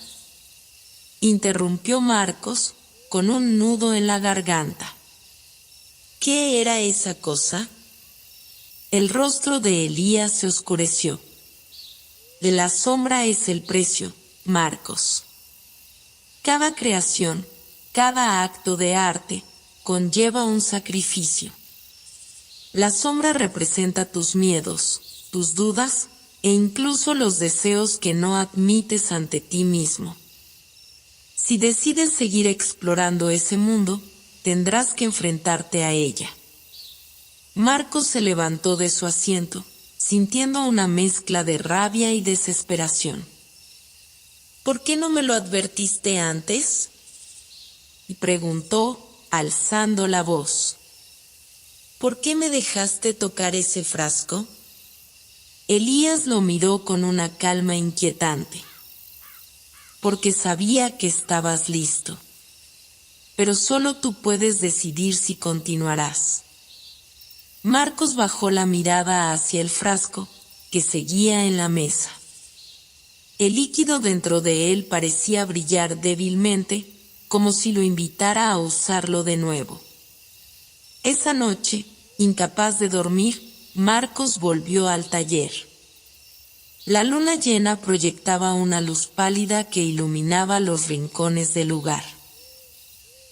interrumpió Marcos, con un nudo en la garganta. ¿Qué era esa cosa? El rostro de Elías se oscureció. De la sombra es el precio, Marcos. Cada creación, cada acto de arte, conlleva un sacrificio. La sombra representa tus miedos, tus dudas, e incluso los deseos que no admites ante ti mismo. Si decides seguir explorando ese mundo, tendrás que enfrentarte a ella. Marcos se levantó de su asiento, sintiendo una mezcla de rabia y desesperación. ¿Por qué no me lo advertiste antes?, y preguntó, alzando la voz. ¿Por qué me dejaste tocar ese frasco? Elías lo miró con una calma inquietante. Porque sabía que estabas listo. Pero solo tú puedes decidir si continuarás. Marcos bajó la mirada hacia el frasco, que seguía en la mesa. El líquido dentro de él parecía brillar débilmente, como si lo invitara a usarlo de nuevo. Esa noche, incapaz de dormir, Marcos volvió al taller. La luna llena proyectaba una luz pálida que iluminaba los rincones del lugar.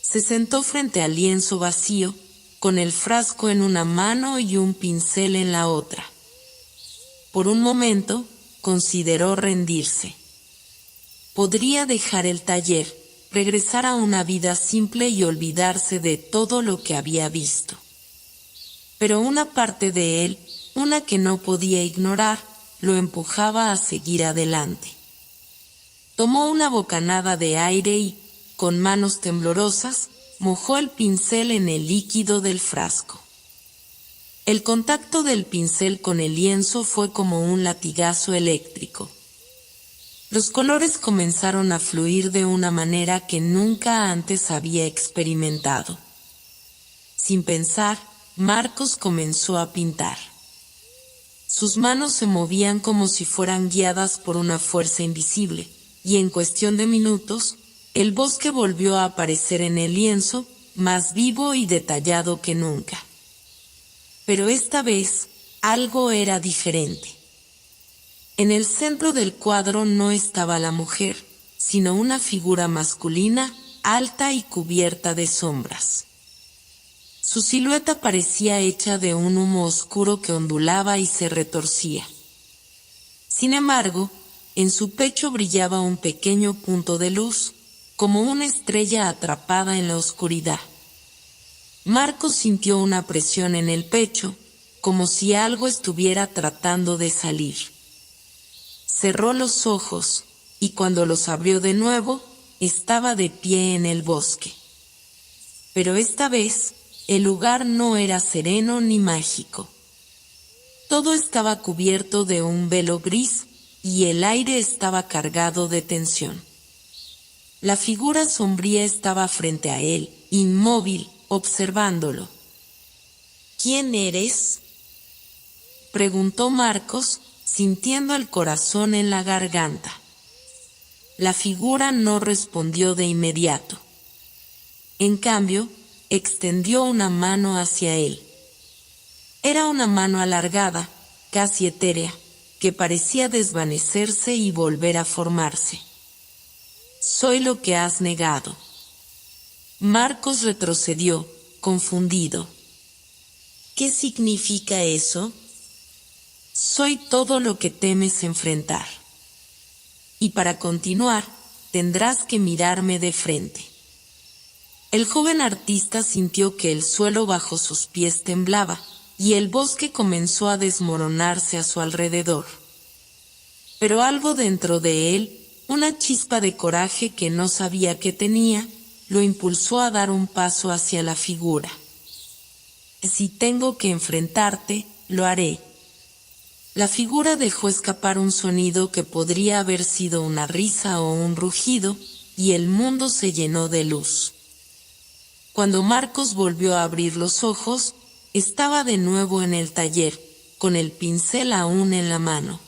Se sentó frente al lienzo vacío, con el frasco en una mano y un pincel en la otra. Por un momento, consideró rendirse. Podría dejar el taller, regresar a una vida simple y olvidarse de todo lo que había visto. Pero una parte de él, una que no podía ignorar, lo empujaba a seguir adelante. Tomó una bocanada de aire y, con manos temblorosas, mojó el pincel en el líquido del frasco. El contacto del pincel con el lienzo fue como un latigazo eléctrico. Los colores comenzaron a fluir de una manera que nunca antes había experimentado. Sin pensar, Marcos comenzó a pintar. Sus manos se movían como si fueran guiadas por una fuerza invisible, y en cuestión de minutos, el bosque volvió a aparecer en el lienzo, más vivo y detallado que nunca. Pero esta vez, algo era diferente. En el centro del cuadro no estaba la mujer, sino una figura masculina, alta y cubierta de sombras. Su silueta parecía hecha de un humo oscuro que ondulaba y se retorcía. Sin embargo, en su pecho brillaba un pequeño punto de luz, como una estrella atrapada en la oscuridad. Marcos sintió una presión en el pecho, como si algo estuviera tratando de salir. Cerró los ojos, y cuando los abrió de nuevo, estaba de pie en el bosque. Pero esta vez, el lugar no era sereno ni mágico. Todo estaba cubierto de un velo gris, y el aire estaba cargado de tensión. La figura sombría estaba frente a él, inmóvil, observándolo. ¿Quién eres?, preguntó Marcos, sintiendo el corazón en la garganta. La figura no respondió de inmediato. En cambio, extendió una mano hacia él. Era una mano alargada, casi etérea, que parecía desvanecerse y volver a formarse. Soy lo que has negado. Marcos retrocedió, confundido. ¿Qué significa eso? Soy todo lo que temes enfrentar. Y para continuar, tendrás que mirarme de frente. El joven artista sintió que el suelo bajo sus pies temblaba, y el bosque comenzó a desmoronarse a su alrededor. Pero algo dentro de él, una chispa de coraje que no sabía que tenía, lo impulsó a dar un paso hacia la figura. Si tengo que enfrentarte, lo haré. La figura dejó escapar un sonido que podría haber sido una risa o un rugido, y el mundo se llenó de luz. Cuando Marcos volvió a abrir los ojos, estaba de nuevo en el taller, con el pincel aún en la mano.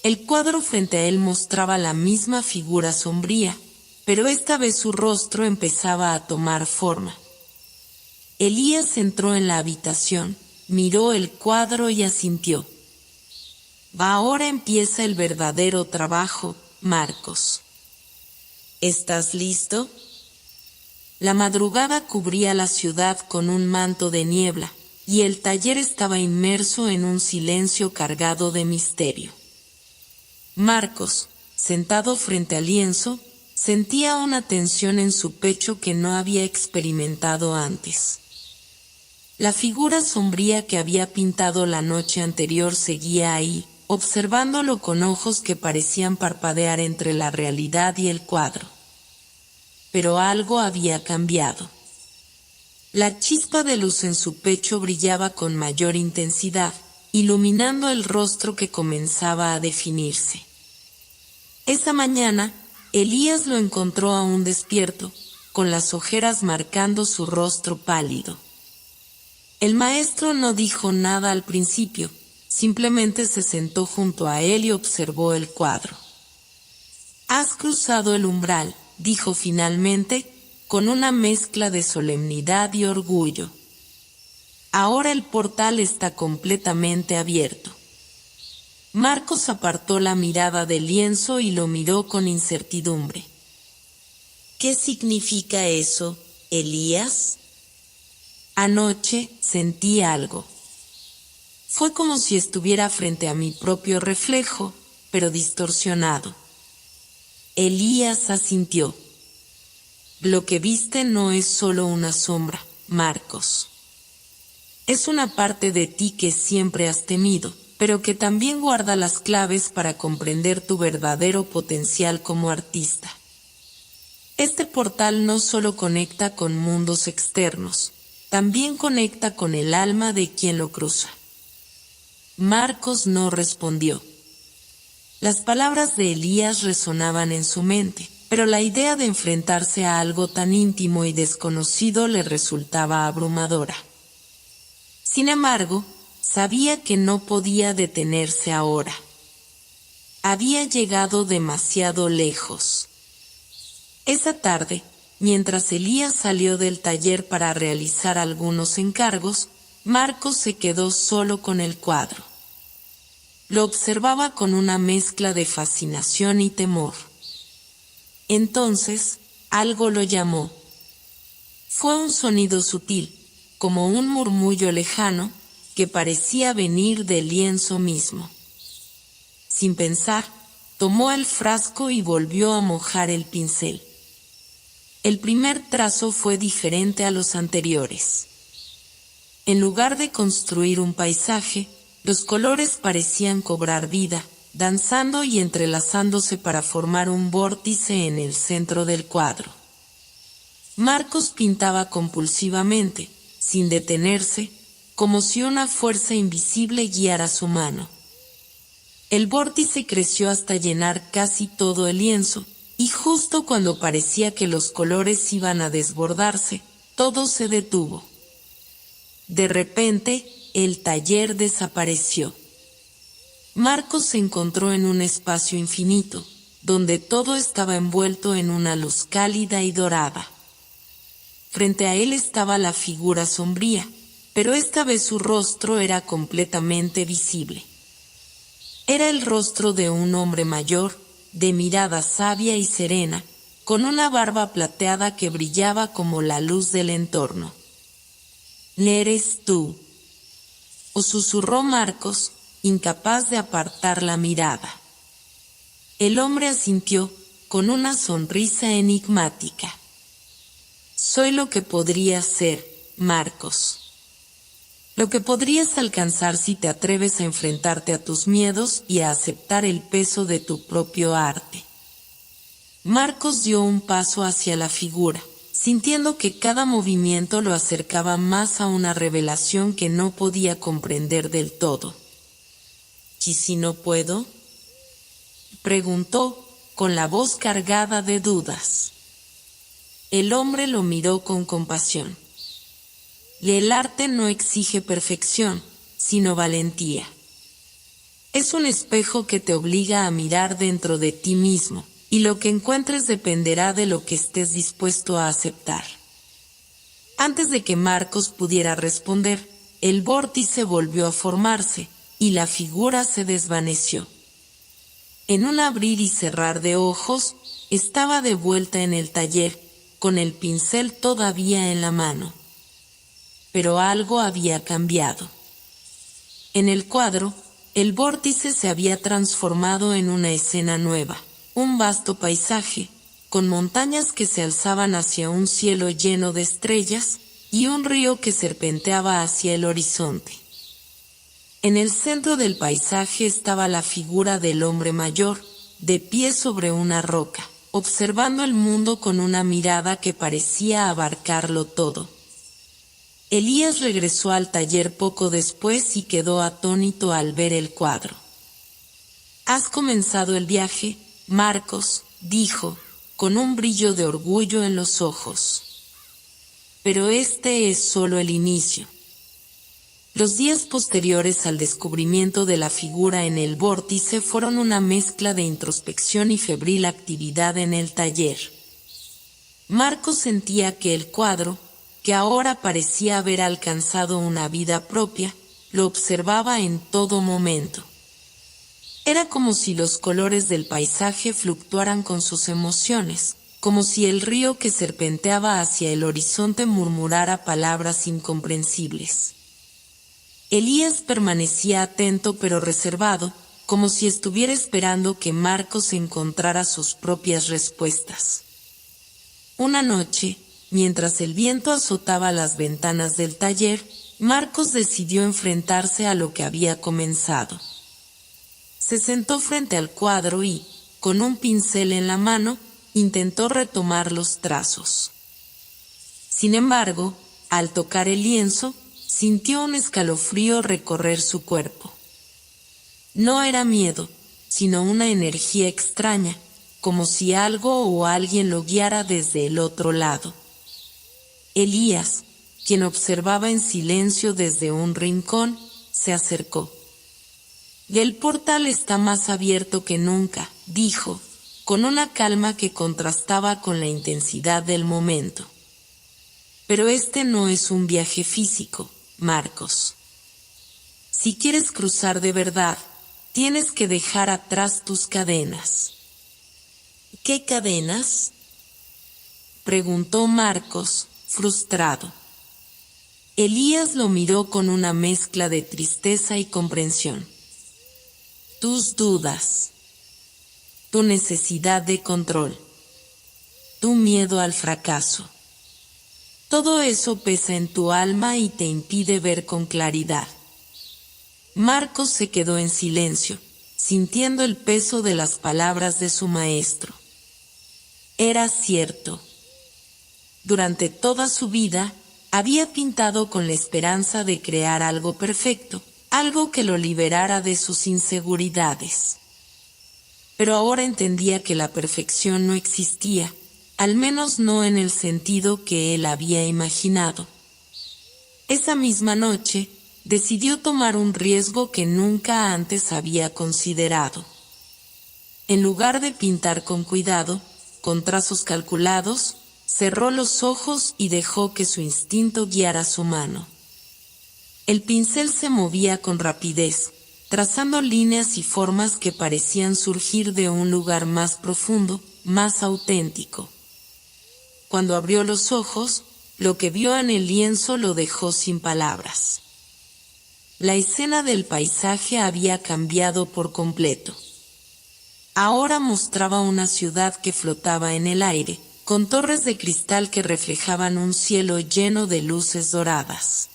El cuadro frente a él mostraba la misma figura sombría, pero esta vez su rostro empezaba a tomar forma. Elías entró en la habitación, miró el cuadro y asintió. Ahora empieza el verdadero trabajo, Marcos. ¿Estás listo? La madrugada cubría la ciudad con un manto de niebla, y el taller estaba inmerso en un silencio cargado de misterio. Marcos, sentado frente al lienzo, sentía una tensión en su pecho que no había experimentado antes. La figura sombría que había pintado la noche anterior seguía ahí, observándolo con ojos que parecían parpadear entre la realidad y el cuadro. Pero algo había cambiado. La chispa de luz en su pecho brillaba con mayor intensidad, iluminando el rostro que comenzaba a definirse. Esa mañana, Elías lo encontró aún despierto, con las ojeras marcando su rostro pálido. El maestro no dijo nada al principio, simplemente se sentó junto a él y observó el cuadro. «Has cruzado el umbral», dijo finalmente, con una mezcla de solemnidad y orgullo. «Ahora el portal está completamente abierto». Marcos apartó la mirada del lienzo y lo miró con incertidumbre. «¿Qué significa eso, Elías?» «Anoche sentí algo. Fue como si estuviera frente a mi propio reflejo, pero distorsionado». Elías asintió. «Lo que viste no es solo una sombra, Marcos. Es una parte de ti que siempre has temido, pero que también guarda las claves para comprender tu verdadero potencial como artista. Este portal no solo conecta con mundos externos, también conecta con el alma de quien lo cruza». Marcos no respondió. Las palabras de Elías resonaban en su mente, pero la idea de enfrentarse a algo tan íntimo y desconocido le resultaba abrumadora. Sin embargo, sabía que no podía detenerse ahora. Había llegado demasiado lejos. Esa tarde, mientras Elías salió del taller para realizar algunos encargos, Marcos se quedó solo con el cuadro. Lo observaba con una mezcla de fascinación y temor. Entonces, algo lo llamó. Fue un sonido sutil, como un murmullo lejano, que parecía venir del lienzo mismo. Sin pensar, tomó el frasco y volvió a mojar el pincel. El primer trazo fue diferente a los anteriores. En lugar de construir un paisaje, los colores parecían cobrar vida, danzando y entrelazándose para formar un vórtice en el centro del cuadro. Marcos pintaba compulsivamente, sin detenerse, como si una fuerza invisible guiara su mano. El vórtice creció hasta llenar casi todo el lienzo, y justo cuando parecía que los colores iban a desbordarse, todo se detuvo. De repente, el taller desapareció. Marcos se encontró en un espacio infinito, donde todo estaba envuelto en una luz cálida y dorada. Frente a él estaba la figura sombría, pero esta vez su rostro era completamente visible. Era el rostro de un hombre mayor, de mirada sabia y serena, con una barba plateada que brillaba como la luz del entorno. «¿Eres tú?», o susurró Marcos, incapaz de apartar la mirada. El hombre asintió, con una sonrisa enigmática. «Soy lo que podrías ser, Marcos. Lo que podrías alcanzar si te atreves a enfrentarte a tus miedos y a aceptar el peso de tu propio arte». Marcos dio un paso hacia la figura, sintiendo que cada movimiento lo acercaba más a una revelación que no podía comprender del todo. «¿Y si no puedo?», preguntó, con la voz cargada de dudas. El hombre lo miró con compasión. El arte no exige perfección, sino valentía. Es un espejo que te obliga a mirar dentro de ti mismo, y lo que encuentres dependerá de lo que estés dispuesto a aceptar. Antes de que Marcos pudiera responder, el vórtice volvió a formarse, y la figura se desvaneció. En un abrir y cerrar de ojos, estaba de vuelta en el taller, con el pincel todavía en la mano. Pero algo había cambiado. En el cuadro, el vórtice se había transformado en una escena nueva, un vasto paisaje, con montañas que se alzaban hacia un cielo lleno de estrellas, y un río que serpenteaba hacia el horizonte. En el centro del paisaje estaba la figura del hombre mayor, de pie sobre una roca, observando el mundo con una mirada que parecía abarcarlo todo. Elías regresó al taller poco después y quedó atónito al ver el cuadro. «Has comenzado el viaje, Marcos», dijo, con un brillo de orgullo en los ojos. «Pero este es solo el inicio». Los días posteriores al descubrimiento de la figura en el vórtice fueron una mezcla de introspección y febril actividad en el taller. Marcos sentía que el cuadro, que ahora parecía haber alcanzado una vida propia, lo observaba en todo momento. Era como si los colores del paisaje fluctuaran con sus emociones, como si el río que serpenteaba hacia el horizonte murmurara palabras incomprensibles. Elías permanecía atento pero reservado, como si estuviera esperando que Marcos encontrara sus propias respuestas. Una noche, mientras el viento azotaba las ventanas del taller, Marcos decidió enfrentarse a lo que había comenzado. Se sentó frente al cuadro y, con un pincel en la mano, intentó retomar los trazos. Sin embargo, al tocar el lienzo, sintió un escalofrío recorrer su cuerpo. No era miedo, sino una energía extraña, como si algo o alguien lo guiara desde el otro lado. Elías, quien observaba en silencio desde un rincón, se acercó. El portal está más abierto que nunca, dijo, con una calma que contrastaba con la intensidad del momento. Pero este no es un viaje físico, Marcos. Si quieres cruzar de verdad, tienes que dejar atrás tus cadenas. ¿Qué cadenas?, preguntó Marcos, frustrado. Elías lo miró con una mezcla de tristeza y comprensión. Tus dudas, tu necesidad de control, tu miedo al fracaso. Todo eso pesa en tu alma y te impide ver con claridad. Marcos se quedó en silencio, sintiendo el peso de las palabras de su maestro. Era cierto. Durante toda su vida, había pintado con la esperanza de crear algo perfecto, algo que lo liberara de sus inseguridades. Pero ahora entendía que la perfección no existía, al menos no en el sentido que él había imaginado. Esa misma noche, decidió tomar un riesgo que nunca antes había considerado. En lugar de pintar con cuidado, con trazos calculados, cerró los ojos y dejó que su instinto guiara su mano. El pincel se movía con rapidez, trazando líneas y formas que parecían surgir de un lugar más profundo, más auténtico. Cuando abrió los ojos, lo que vio en el lienzo lo dejó sin palabras. La escena del paisaje había cambiado por completo. Ahora mostraba una ciudad que flotaba en el aire, con torres de cristal que reflejaban un cielo lleno de luces doradas.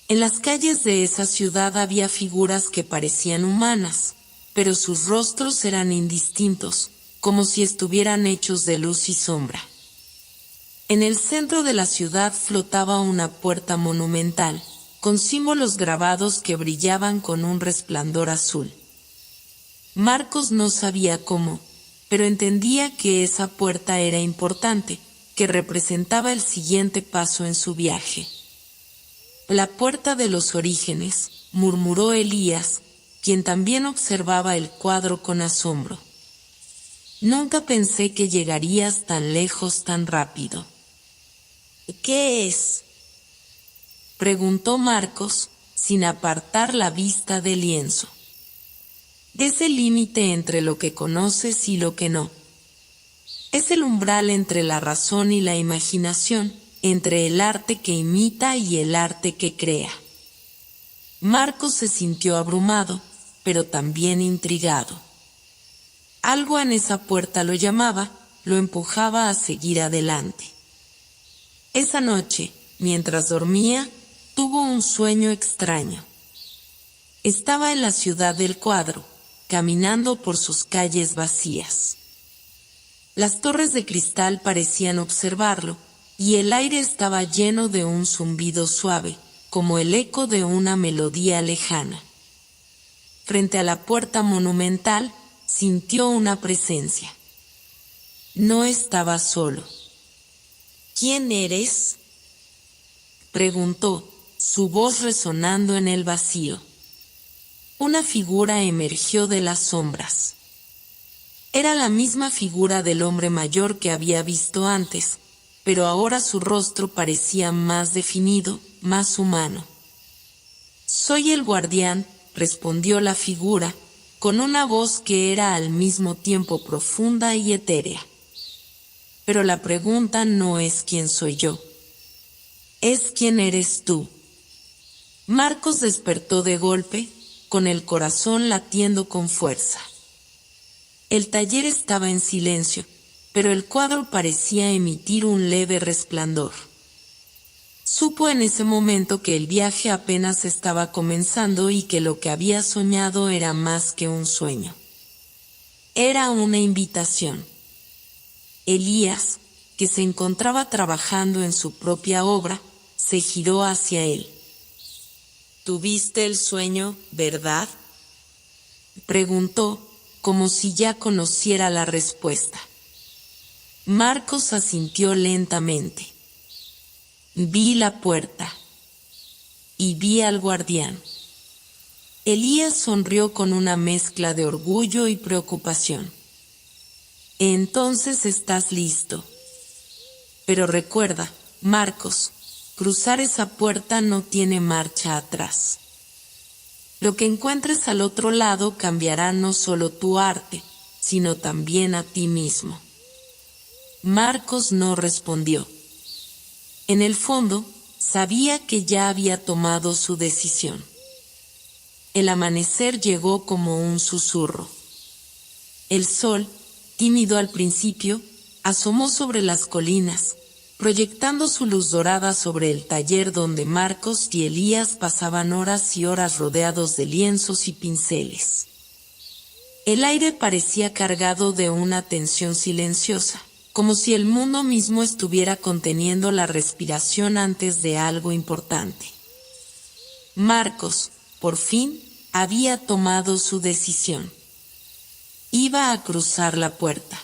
En las calles de esa ciudad había figuras que parecían humanas, pero sus rostros eran indistintos, como si estuvieran hechos de luz y sombra. En el centro de la ciudad flotaba una puerta monumental, con símbolos grabados que brillaban con un resplandor azul. Marcos no sabía cómo, pero entendía que esa puerta era importante, que representaba el siguiente paso en su viaje. La puerta de los orígenes, murmuró Elías, quien también observaba el cuadro con asombro. Nunca pensé que llegarías tan lejos tan rápido. ¿Qué es?, preguntó Marcos, sin apartar la vista del lienzo. Es el límite entre lo que conoces y lo que no. Es el umbral entre la razón y la imaginación, entre el arte que imita y el arte que crea. Marcos se sintió abrumado, pero también intrigado. Algo en esa puerta lo llamaba, lo empujaba a seguir adelante. Esa noche, mientras dormía, tuvo un sueño extraño. Estaba en la ciudad del cuadro, caminando por sus calles vacías. Las torres de cristal parecían observarlo, y el aire estaba lleno de un zumbido suave, como el eco de una melodía lejana. Frente a la puerta monumental, sintió una presencia. No estaba solo. ¿Quién eres?, preguntó, su voz resonando en el vacío. Una figura emergió de las sombras. Era la misma figura del hombre mayor que había visto antes, pero ahora su rostro parecía más definido, más humano. «Soy el guardián», respondió la figura, con una voz que era al mismo tiempo profunda y etérea. Pero la pregunta no es quién soy yo, es quién eres tú. Marcos despertó de golpe, con el corazón latiendo con fuerza. El taller estaba en silencio, pero el cuadro parecía emitir un leve resplandor. Supo en ese momento que el viaje apenas estaba comenzando y que lo que había soñado era más que un sueño. Era una invitación. Elías, que se encontraba trabajando en su propia obra, se giró hacia él. «¿Tuviste el sueño, verdad?», preguntó, como si ya conociera la respuesta. Marcos asintió lentamente. Vi la puerta. Y vi al guardián. Elías sonrió con una mezcla de orgullo y preocupación. Entonces estás listo. Pero recuerda, Marcos, cruzar esa puerta no tiene marcha atrás. Lo que encuentres al otro lado cambiará no solo tu arte, sino también a ti mismo. Marcos no respondió. En el fondo, sabía que ya había tomado su decisión. El amanecer llegó como un susurro. El sol, tímido al principio, asomó sobre las colinas, proyectando su luz dorada sobre el taller donde Marcos y Elías pasaban horas y horas rodeados de lienzos y pinceles. El aire parecía cargado de una tensión silenciosa, como si el mundo mismo estuviera conteniendo la respiración antes de algo importante. Marcos, por fin, había tomado su decisión. Iba a cruzar la puerta.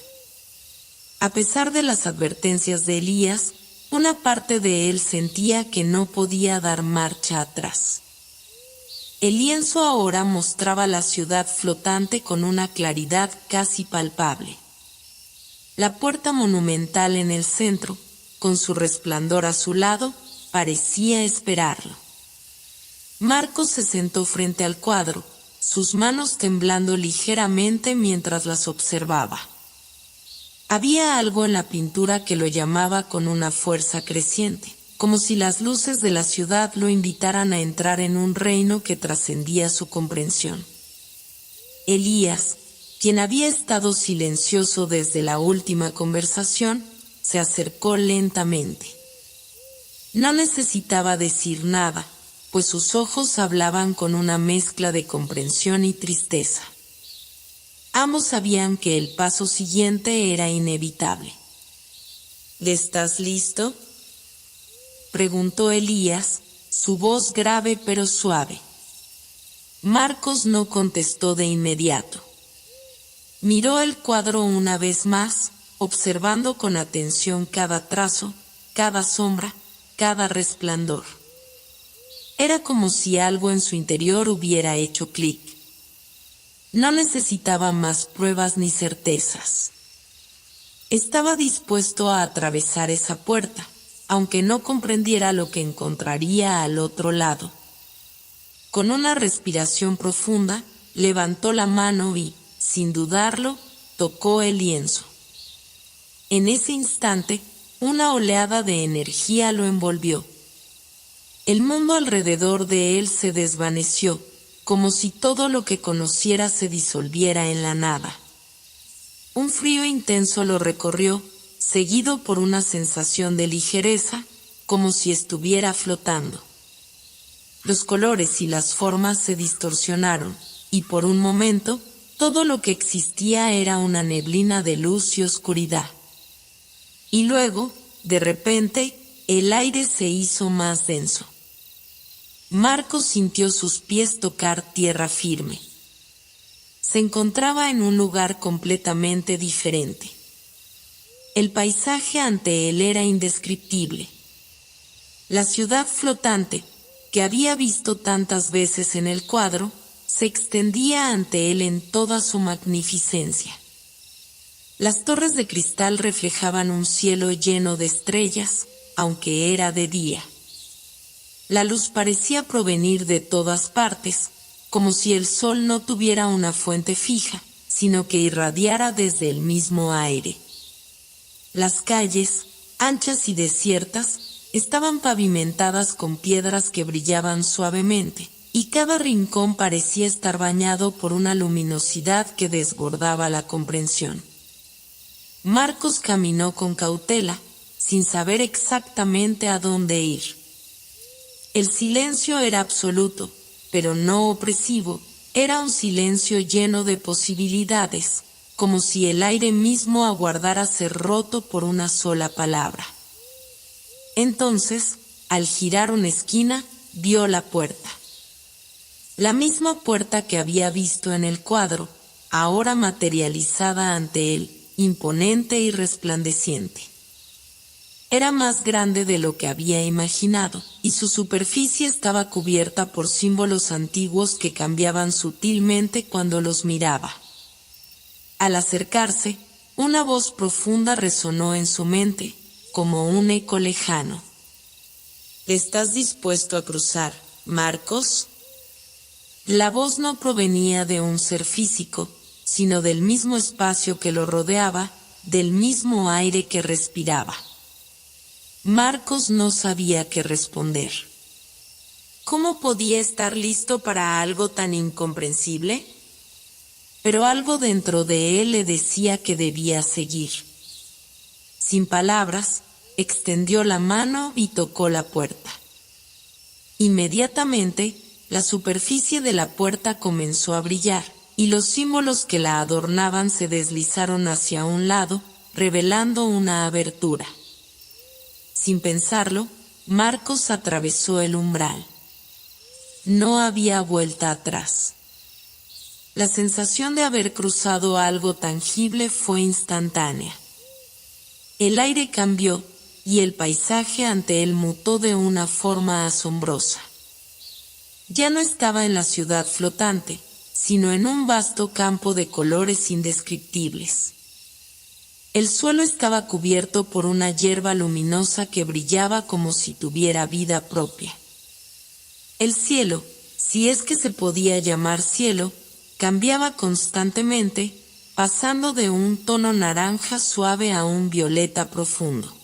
A pesar de las advertencias de Elías, una parte de él sentía que no podía dar marcha atrás. El lienzo ahora mostraba la ciudad flotante con una claridad casi palpable. La puerta monumental en el centro, con su resplandor azulado, parecía esperarlo. Marcos se sentó frente al cuadro, sus manos temblando ligeramente mientras las observaba. Había algo en la pintura que lo llamaba con una fuerza creciente, como si las luces de la ciudad lo invitaran a entrar en un reino que trascendía su comprensión. Elías, quien había estado silencioso desde la última conversación, se acercó lentamente. No necesitaba decir nada, pues sus ojos hablaban con una mezcla de comprensión y tristeza. Ambos sabían que el paso siguiente era inevitable. ¿Estás listo?, preguntó Elías, su voz grave pero suave. Marcos no contestó de inmediato. Miró el cuadro una vez más, observando con atención cada trazo, cada sombra, cada resplandor. Era como si algo en su interior hubiera hecho clic. No necesitaba más pruebas ni certezas. Estaba dispuesto a atravesar esa puerta, aunque no comprendiera lo que encontraría al otro lado. Con una respiración profunda, levantó la mano y, sin dudarlo, tocó el lienzo. En ese instante, una oleada de energía lo envolvió. El mundo alrededor de él se desvaneció, como si todo lo que conociera se disolviera en la nada. Un frío intenso lo recorrió, seguido por una sensación de ligereza, como si estuviera flotando. Los colores y las formas se distorsionaron, y por un momento, todo lo que existía era una neblina de luz y oscuridad. Y luego, de repente, el aire se hizo más denso. Marcos sintió sus pies tocar tierra firme. Se encontraba en un lugar completamente diferente. El paisaje ante él era indescriptible. La ciudad flotante, que había visto tantas veces en el cuadro, se extendía ante él en toda su magnificencia. Las torres de cristal reflejaban un cielo lleno de estrellas, aunque era de día. La luz parecía provenir de todas partes, como si el sol no tuviera una fuente fija, sino que irradiara desde el mismo aire. Las calles, anchas y desiertas, estaban pavimentadas con piedras que brillaban suavemente, y cada rincón parecía estar bañado por una luminosidad que desbordaba la comprensión. Marcos caminó con cautela, sin saber exactamente a dónde ir. El silencio era absoluto, pero no opresivo, era un silencio lleno de posibilidades, como si el aire mismo aguardara ser roto por una sola palabra. Entonces, al girar una esquina, vio la puerta. La misma puerta que había visto en el cuadro, ahora materializada ante él, imponente y resplandeciente. Era más grande de lo que había imaginado, y su superficie estaba cubierta por símbolos antiguos que cambiaban sutilmente cuando los miraba. Al acercarse, una voz profunda resonó en su mente, como un eco lejano. ¿Estás dispuesto a cruzar, Marcos? La voz no provenía de un ser físico, sino del mismo espacio que lo rodeaba, del mismo aire que respiraba. Marcos no sabía qué responder. ¿Cómo podía estar listo para algo tan incomprensible? Pero algo dentro de él le decía que debía seguir. Sin palabras, extendió la mano y tocó la puerta. Inmediatamente, la superficie de la puerta comenzó a brillar, y los símbolos que la adornaban se deslizaron hacia un lado, revelando una abertura. Sin pensarlo, Marcos atravesó el umbral. No había vuelta atrás. La sensación de haber cruzado algo tangible fue instantánea. El aire cambió, y el paisaje ante él mutó de una forma asombrosa. Ya no estaba en la ciudad flotante, sino en un vasto campo de colores indescriptibles. El suelo estaba cubierto por una hierba luminosa que brillaba como si tuviera vida propia. El cielo, si es que se podía llamar cielo, cambiaba constantemente, pasando de un tono naranja suave a un violeta profundo.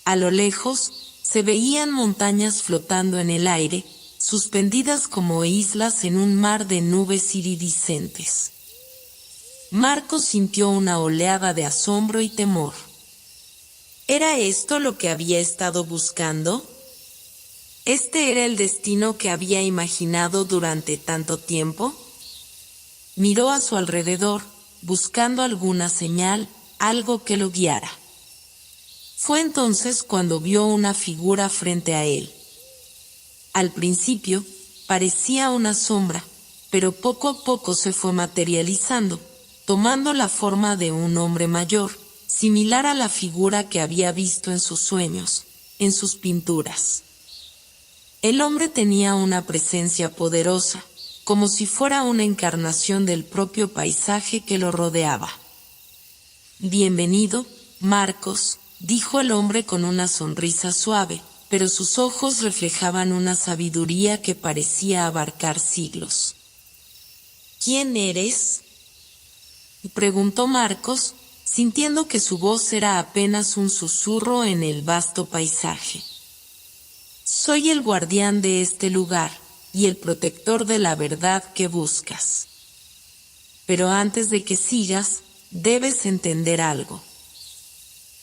A lo lejos, se veían montañas flotando en el aire, suspendidas como islas en un mar de nubes iridiscentes. Marcos sintió una oleada de asombro y temor. ¿Era esto lo que había estado buscando? ¿Este era el destino que había imaginado durante tanto tiempo? Miró a su alrededor, buscando alguna señal, algo que lo guiara. Fue entonces cuando vio una figura frente a él. Al principio, parecía una sombra, pero poco a poco se fue materializando, tomando la forma de un hombre mayor, similar a la figura que había visto en sus sueños, en sus pinturas. El hombre tenía una presencia poderosa, como si fuera una encarnación del propio paisaje que lo rodeaba. «Bienvenido, Marcos», dijo el hombre con una sonrisa suave, pero sus ojos reflejaban una sabiduría que parecía abarcar siglos. «¿Quién eres?», preguntó Marcos, sintiendo que su voz era apenas un susurro en el vasto paisaje. «Soy el guardián de este lugar, y el protector de la verdad que buscas. Pero antes de que sigas, debes entender algo.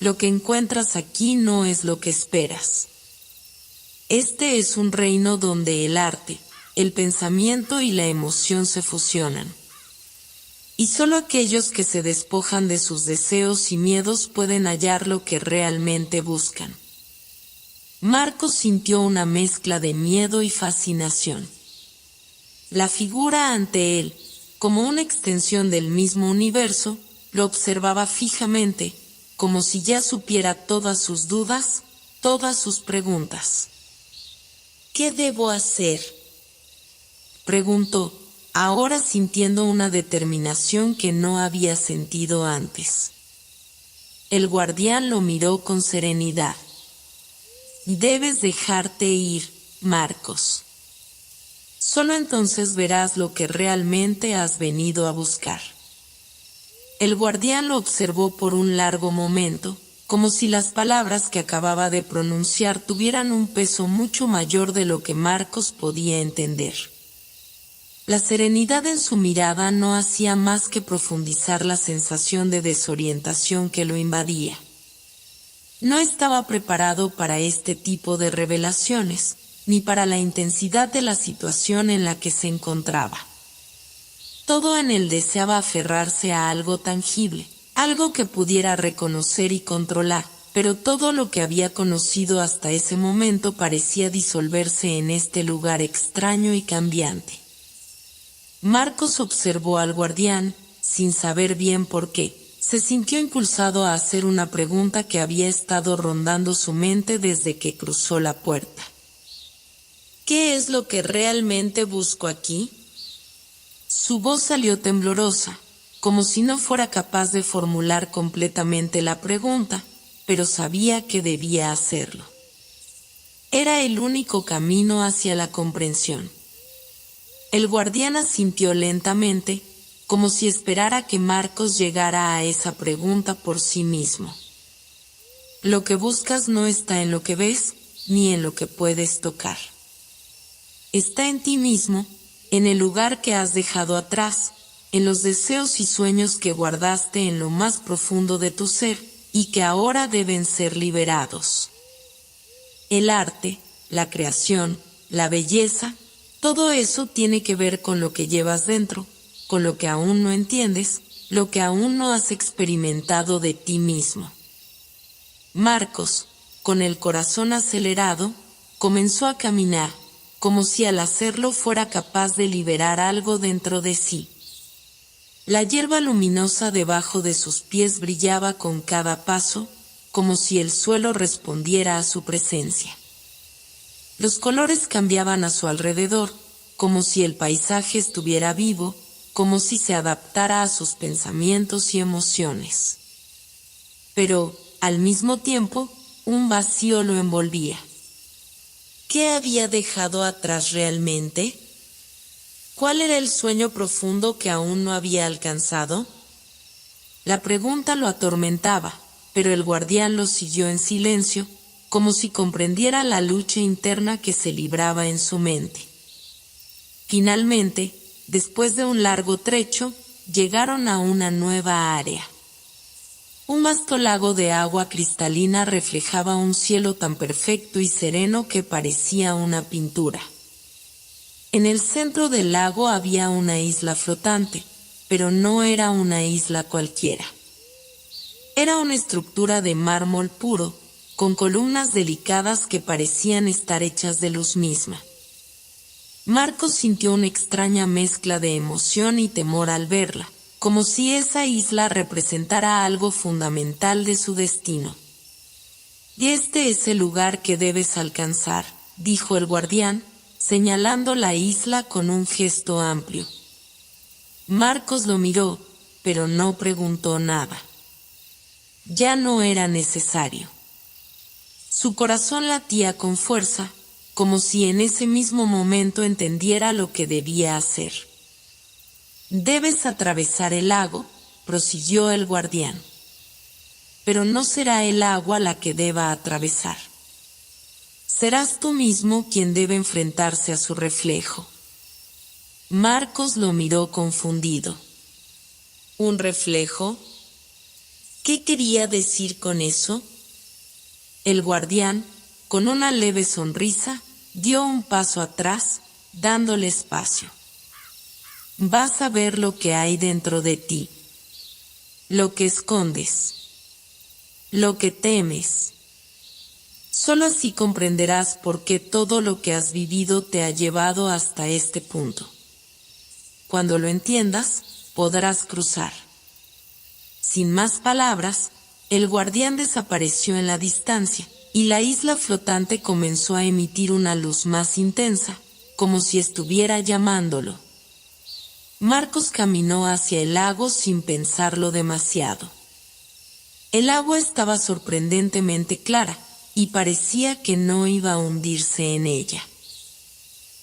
Lo que encuentras aquí no es lo que esperas. Este es un reino donde el arte, el pensamiento y la emoción se fusionan. Y solo aquellos que se despojan de sus deseos y miedos pueden hallar lo que realmente buscan». Marcos sintió una mezcla de miedo y fascinación. La figura ante él, como una extensión del mismo universo, lo observaba fijamente, como si ya supiera todas sus dudas, todas sus preguntas. «¿Qué debo hacer?», preguntó, ahora sintiendo una determinación que no había sentido antes. El guardián lo miró con serenidad. «Debes dejarte ir, Marcos. Solo entonces verás lo que realmente has venido a buscar». El guardián lo observó por un largo momento, como si las palabras que acababa de pronunciar tuvieran un peso mucho mayor de lo que Marcos podía entender. La serenidad en su mirada no hacía más que profundizar la sensación de desorientación que lo invadía. No estaba preparado para este tipo de revelaciones, ni para la intensidad de la situación en la que se encontraba. Todo en él deseaba aferrarse a algo tangible, algo que pudiera reconocer y controlar, pero todo lo que había conocido hasta ese momento parecía disolverse en este lugar extraño y cambiante. Marcos observó al guardián, sin saber bien por qué. Se sintió impulsado a hacer una pregunta que había estado rondando su mente desde que cruzó la puerta. ¿Qué es lo que realmente busco aquí? Su voz salió temblorosa, como si no fuera capaz de formular completamente la pregunta, pero sabía que debía hacerlo. Era el único camino hacia la comprensión. El guardián asintió lentamente, como si esperara que Marcos llegara a esa pregunta por sí mismo. Lo que buscas no está en lo que ves, ni en lo que puedes tocar. Está en ti mismo, en el lugar que has dejado atrás, en los deseos y sueños que guardaste en lo más profundo de tu ser, y que ahora deben ser liberados. El arte, la creación, la belleza, todo eso tiene que ver con lo que llevas dentro, con lo que aún no entiendes, lo que aún no has experimentado de ti mismo. Marcos, con el corazón acelerado, comenzó a caminar, como si al hacerlo fuera capaz de liberar algo dentro de sí. La hierba luminosa debajo de sus pies brillaba con cada paso, como si el suelo respondiera a su presencia. Los colores cambiaban a su alrededor, como si el paisaje estuviera vivo, como si se adaptara a sus pensamientos y emociones. Pero, al mismo tiempo, un vacío lo envolvía. ¿Qué había dejado atrás realmente? ¿Cuál era el sueño profundo que aún no había alcanzado? La pregunta lo atormentaba, pero el guardián lo siguió en silencio, como si comprendiera la lucha interna que se libraba en su mente. Finalmente, después de un largo trecho, llegaron a una nueva área. Un vasto lago de agua cristalina reflejaba un cielo tan perfecto y sereno que parecía una pintura. En el centro del lago había una isla flotante, pero no era una isla cualquiera. Era una estructura de mármol puro, con columnas delicadas que parecían estar hechas de luz misma. Marcos sintió una extraña mezcla de emoción y temor al verla, como si esa isla representara algo fundamental de su destino. Y este es el lugar que debes alcanzar, dijo el guardián, señalando la isla con un gesto amplio. Marcos lo miró, pero no preguntó nada. Ya no era necesario. Su corazón latía con fuerza, como si en ese mismo momento entendiera lo que debía hacer. Debes atravesar el lago, prosiguió el guardián. Pero no será el agua la que deba atravesar. Serás tú mismo quien debe enfrentarse a su reflejo. Marcos lo miró confundido. ¿Un reflejo? ¿Qué quería decir con eso? El guardián, con una leve sonrisa, dio un paso atrás, dándole espacio. Vas a ver lo que hay dentro de ti, lo que escondes, lo que temes. Solo así comprenderás por qué todo lo que has vivido te ha llevado hasta este punto. Cuando lo entiendas, podrás cruzar. Sin más palabras, el guardián desapareció en la distancia, y la isla flotante comenzó a emitir una luz más intensa, como si estuviera llamándolo. Marcos caminó hacia el lago sin pensarlo demasiado. El agua estaba sorprendentemente clara, y parecía que no iba a hundirse en ella.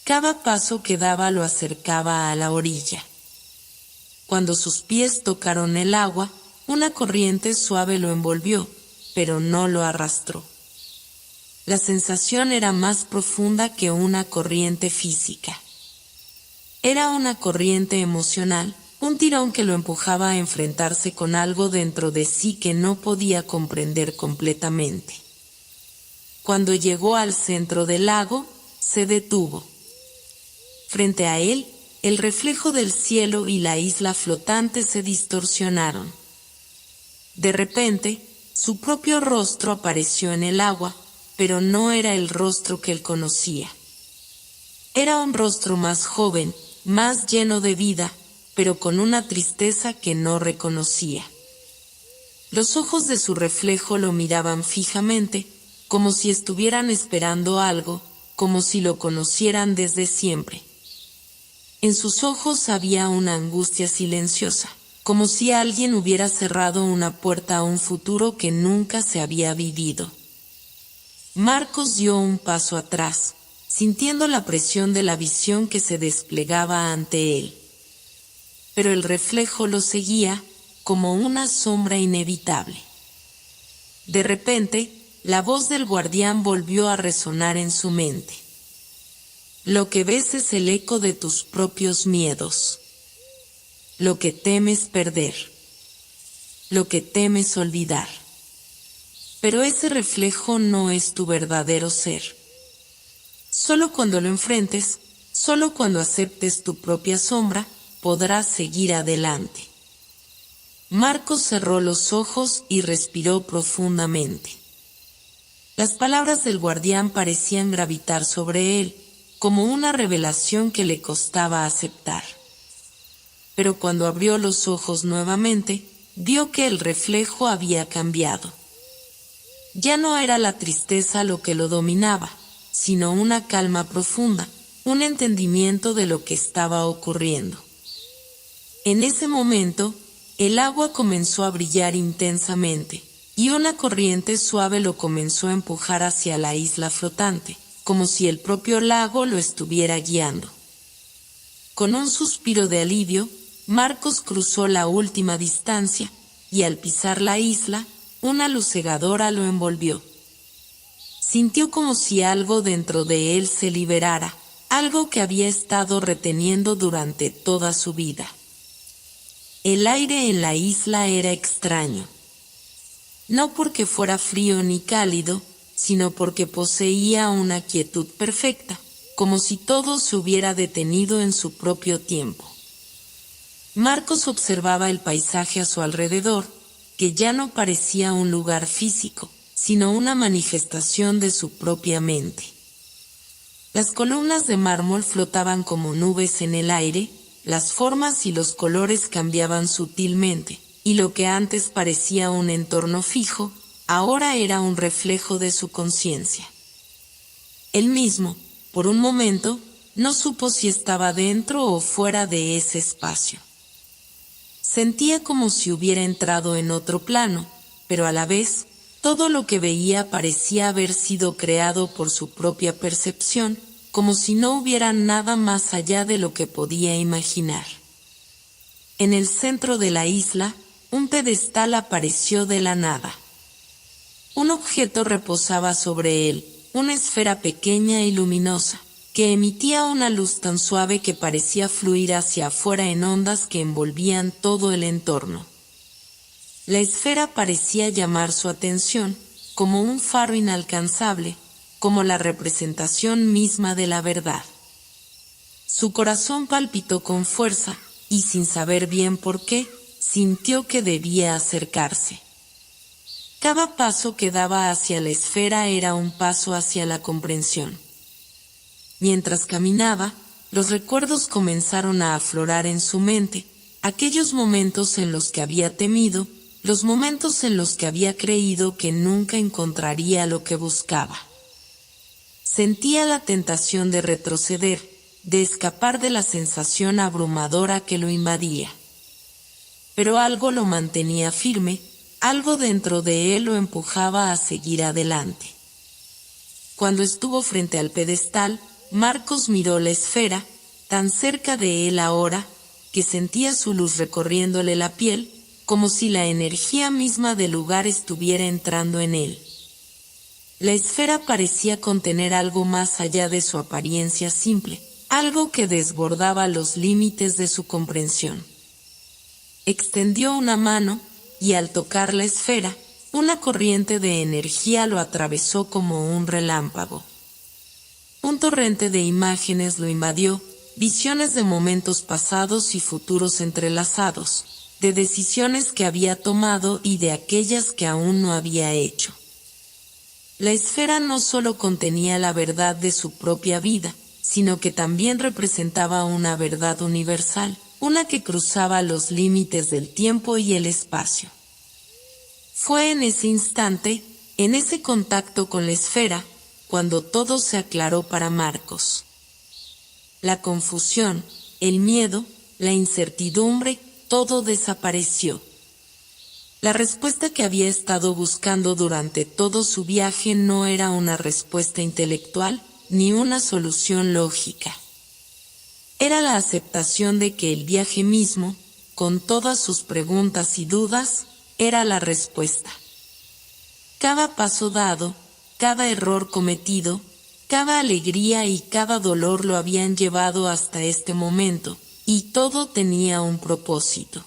Cada paso que daba lo acercaba a la orilla. Cuando sus pies tocaron el agua, una corriente suave lo envolvió, pero no lo arrastró. La sensación era más profunda que una corriente física. Era una corriente emocional, un tirón que lo empujaba a enfrentarse con algo dentro de sí que no podía comprender completamente. Cuando llegó al centro del lago, se detuvo. Frente a él, el reflejo del cielo y la isla flotante se distorsionaron. De repente, su propio rostro apareció en el agua, pero no era el rostro que él conocía. Era un rostro más joven, más lleno de vida, pero con una tristeza que no reconocía. Los ojos de su reflejo lo miraban fijamente, como si estuvieran esperando algo, como si lo conocieran desde siempre. En sus ojos había una angustia silenciosa, como si alguien hubiera cerrado una puerta a un futuro que nunca se había vivido. Marcos dio un paso atrás, sintiendo la presión de la visión que se desplegaba ante él. Pero el reflejo lo seguía, como una sombra inevitable. De repente, la voz del guardián volvió a resonar en su mente. Lo que ves es el eco de tus propios miedos. Lo que temes perder. Lo que temes olvidar. Pero ese reflejo no es tu verdadero ser. Solo cuando lo enfrentes, solo cuando aceptes tu propia sombra, podrás seguir adelante. Marcos cerró los ojos y respiró profundamente. Las palabras del guardián parecían gravitar sobre él, como una revelación que le costaba aceptar. Pero cuando abrió los ojos nuevamente, vio que el reflejo había cambiado. Ya no era la tristeza lo que lo dominaba, sino una calma profunda, un entendimiento de lo que estaba ocurriendo. En ese momento, el agua comenzó a brillar intensamente, y una corriente suave lo comenzó a empujar hacia la isla flotante, como si el propio lago lo estuviera guiando. Con un suspiro de alivio, Marcos cruzó la última distancia, y al pisar la isla, una luz cegadora lo envolvió. Sintió como si algo dentro de él se liberara, algo que había estado reteniendo durante toda su vida. El aire en la isla era extraño. No porque fuera frío ni cálido, sino porque poseía una quietud perfecta, como si todo se hubiera detenido en su propio tiempo. Marcos observaba el paisaje a su alrededor, que ya no parecía un lugar físico, sino una manifestación de su propia mente. Las columnas de mármol flotaban como nubes en el aire, las formas y los colores cambiaban sutilmente, y lo que antes parecía un entorno fijo, ahora era un reflejo de su conciencia. Él mismo, por un momento, no supo si estaba dentro o fuera de ese espacio. Sentía como si hubiera entrado en otro plano, pero a la vez, todo lo que veía parecía haber sido creado por su propia percepción, como si no hubiera nada más allá de lo que podía imaginar. En el centro de la isla, un pedestal apareció de la nada. Un objeto reposaba sobre él, una esfera pequeña y luminosa, que emitía una luz tan suave que parecía fluir hacia afuera en ondas que envolvían todo el entorno. La esfera parecía llamar su atención, como un faro inalcanzable, como la representación misma de la verdad. Su corazón palpitó con fuerza, y sin saber bien por qué, sintió que debía acercarse. Cada paso que daba hacia la esfera era un paso hacia la comprensión. Mientras caminaba, los recuerdos comenzaron a aflorar en su mente, aquellos momentos en los que había temido, los momentos en los que había creído que nunca encontraría lo que buscaba. Sentía la tentación de retroceder, de escapar de la sensación abrumadora que lo invadía. Pero algo lo mantenía firme, algo dentro de él lo empujaba a seguir adelante. Cuando estuvo frente al pedestal, Marcos miró la esfera, tan cerca de él ahora, que sentía su luz recorriéndole la piel, como si la energía misma del lugar estuviera entrando en él. La esfera parecía contener algo más allá de su apariencia simple, algo que desbordaba los límites de su comprensión. Extendió una mano, y al tocar la esfera, una corriente de energía lo atravesó como un relámpago. Un torrente de imágenes lo invadió, visiones de momentos pasados y futuros entrelazados, de decisiones que había tomado y de aquellas que aún no había hecho. La esfera no solo contenía la verdad de su propia vida, sino que también representaba una verdad universal, una que cruzaba los límites del tiempo y el espacio. Fue en ese instante, en ese contacto con la esfera, cuando todo se aclaró para Marcos. La confusión, el miedo, la incertidumbre, todo desapareció. La respuesta que había estado buscando durante todo su viaje no era una respuesta intelectual, ni una solución lógica. Era la aceptación de que el viaje mismo, con todas sus preguntas y dudas, era la respuesta. Cada paso dado, cada error cometido, cada alegría y cada dolor lo habían llevado hasta este momento, y todo tenía un propósito.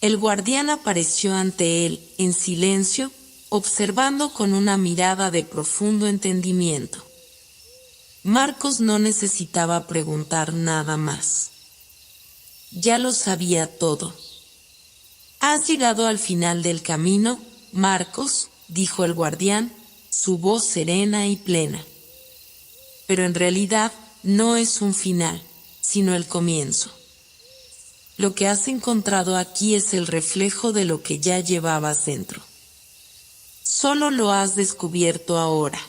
El guardián apareció ante él, en silencio, observando con una mirada de profundo entendimiento. Marcos no necesitaba preguntar nada más. Ya lo sabía todo. «Has llegado al final del camino, Marcos», dijo el guardián, su voz serena y plena. Pero en realidad no es un final, sino el comienzo. Lo que has encontrado aquí es el reflejo de lo que ya llevabas dentro. Solo lo has descubierto ahora.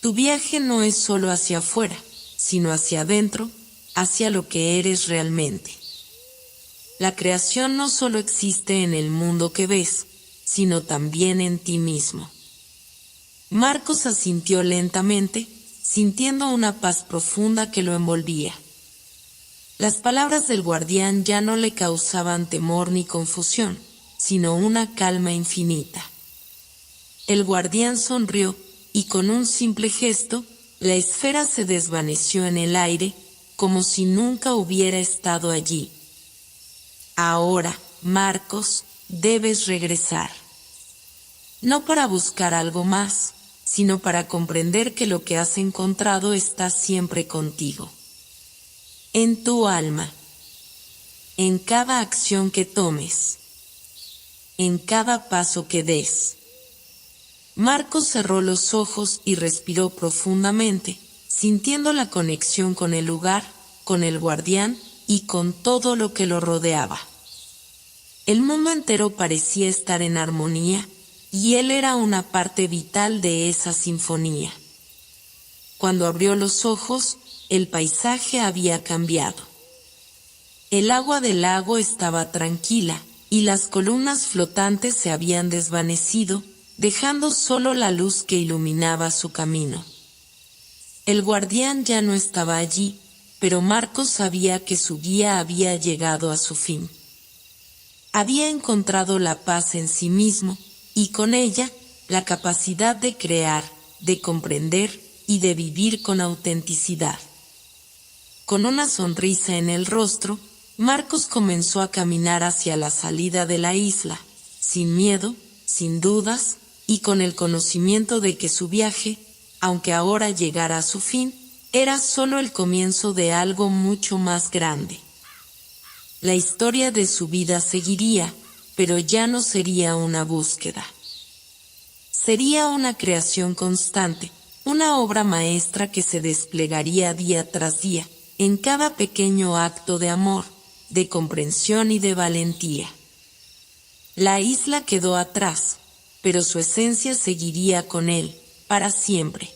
Tu viaje no es solo hacia afuera, sino hacia adentro, hacia lo que eres realmente. La creación no solo existe en el mundo que ves, sino también en ti mismo. Marcos asintió lentamente, sintiendo una paz profunda que lo envolvía. Las palabras del guardián ya no le causaban temor ni confusión, sino una calma infinita. El guardián sonrió, y con un simple gesto, la esfera se desvaneció en el aire, como si nunca hubiera estado allí. Ahora, Marcos, debes regresar. No para buscar algo más, sino para comprender que lo que has encontrado está siempre contigo. En tu alma, en cada acción que tomes, en cada paso que des. Marcos cerró los ojos y respiró profundamente, sintiendo la conexión con el lugar, con el guardián y con todo lo que lo rodeaba. El mundo entero parecía estar en armonía, y él era una parte vital de esa sinfonía. Cuando abrió los ojos, el paisaje había cambiado. El agua del lago estaba tranquila, y las columnas flotantes se habían desvanecido, dejando solo la luz que iluminaba su camino. El guardián ya no estaba allí, pero Marcos sabía que su guía había llegado a su fin. Había encontrado la paz en sí mismo, y con ella, la capacidad de crear, de comprender y de vivir con autenticidad. Con una sonrisa en el rostro, Marcos comenzó a caminar hacia la salida de la isla, sin miedo, sin dudas, y con el conocimiento de que su viaje, aunque ahora llegara a su fin, era solo el comienzo de algo mucho más grande. La historia de su vida seguiría, pero ya no sería una búsqueda. Sería una creación constante, una obra maestra que se desplegaría día tras día, en cada pequeño acto de amor, de comprensión y de valentía. La isla quedó atrás, pero su esencia seguiría con él, para siempre.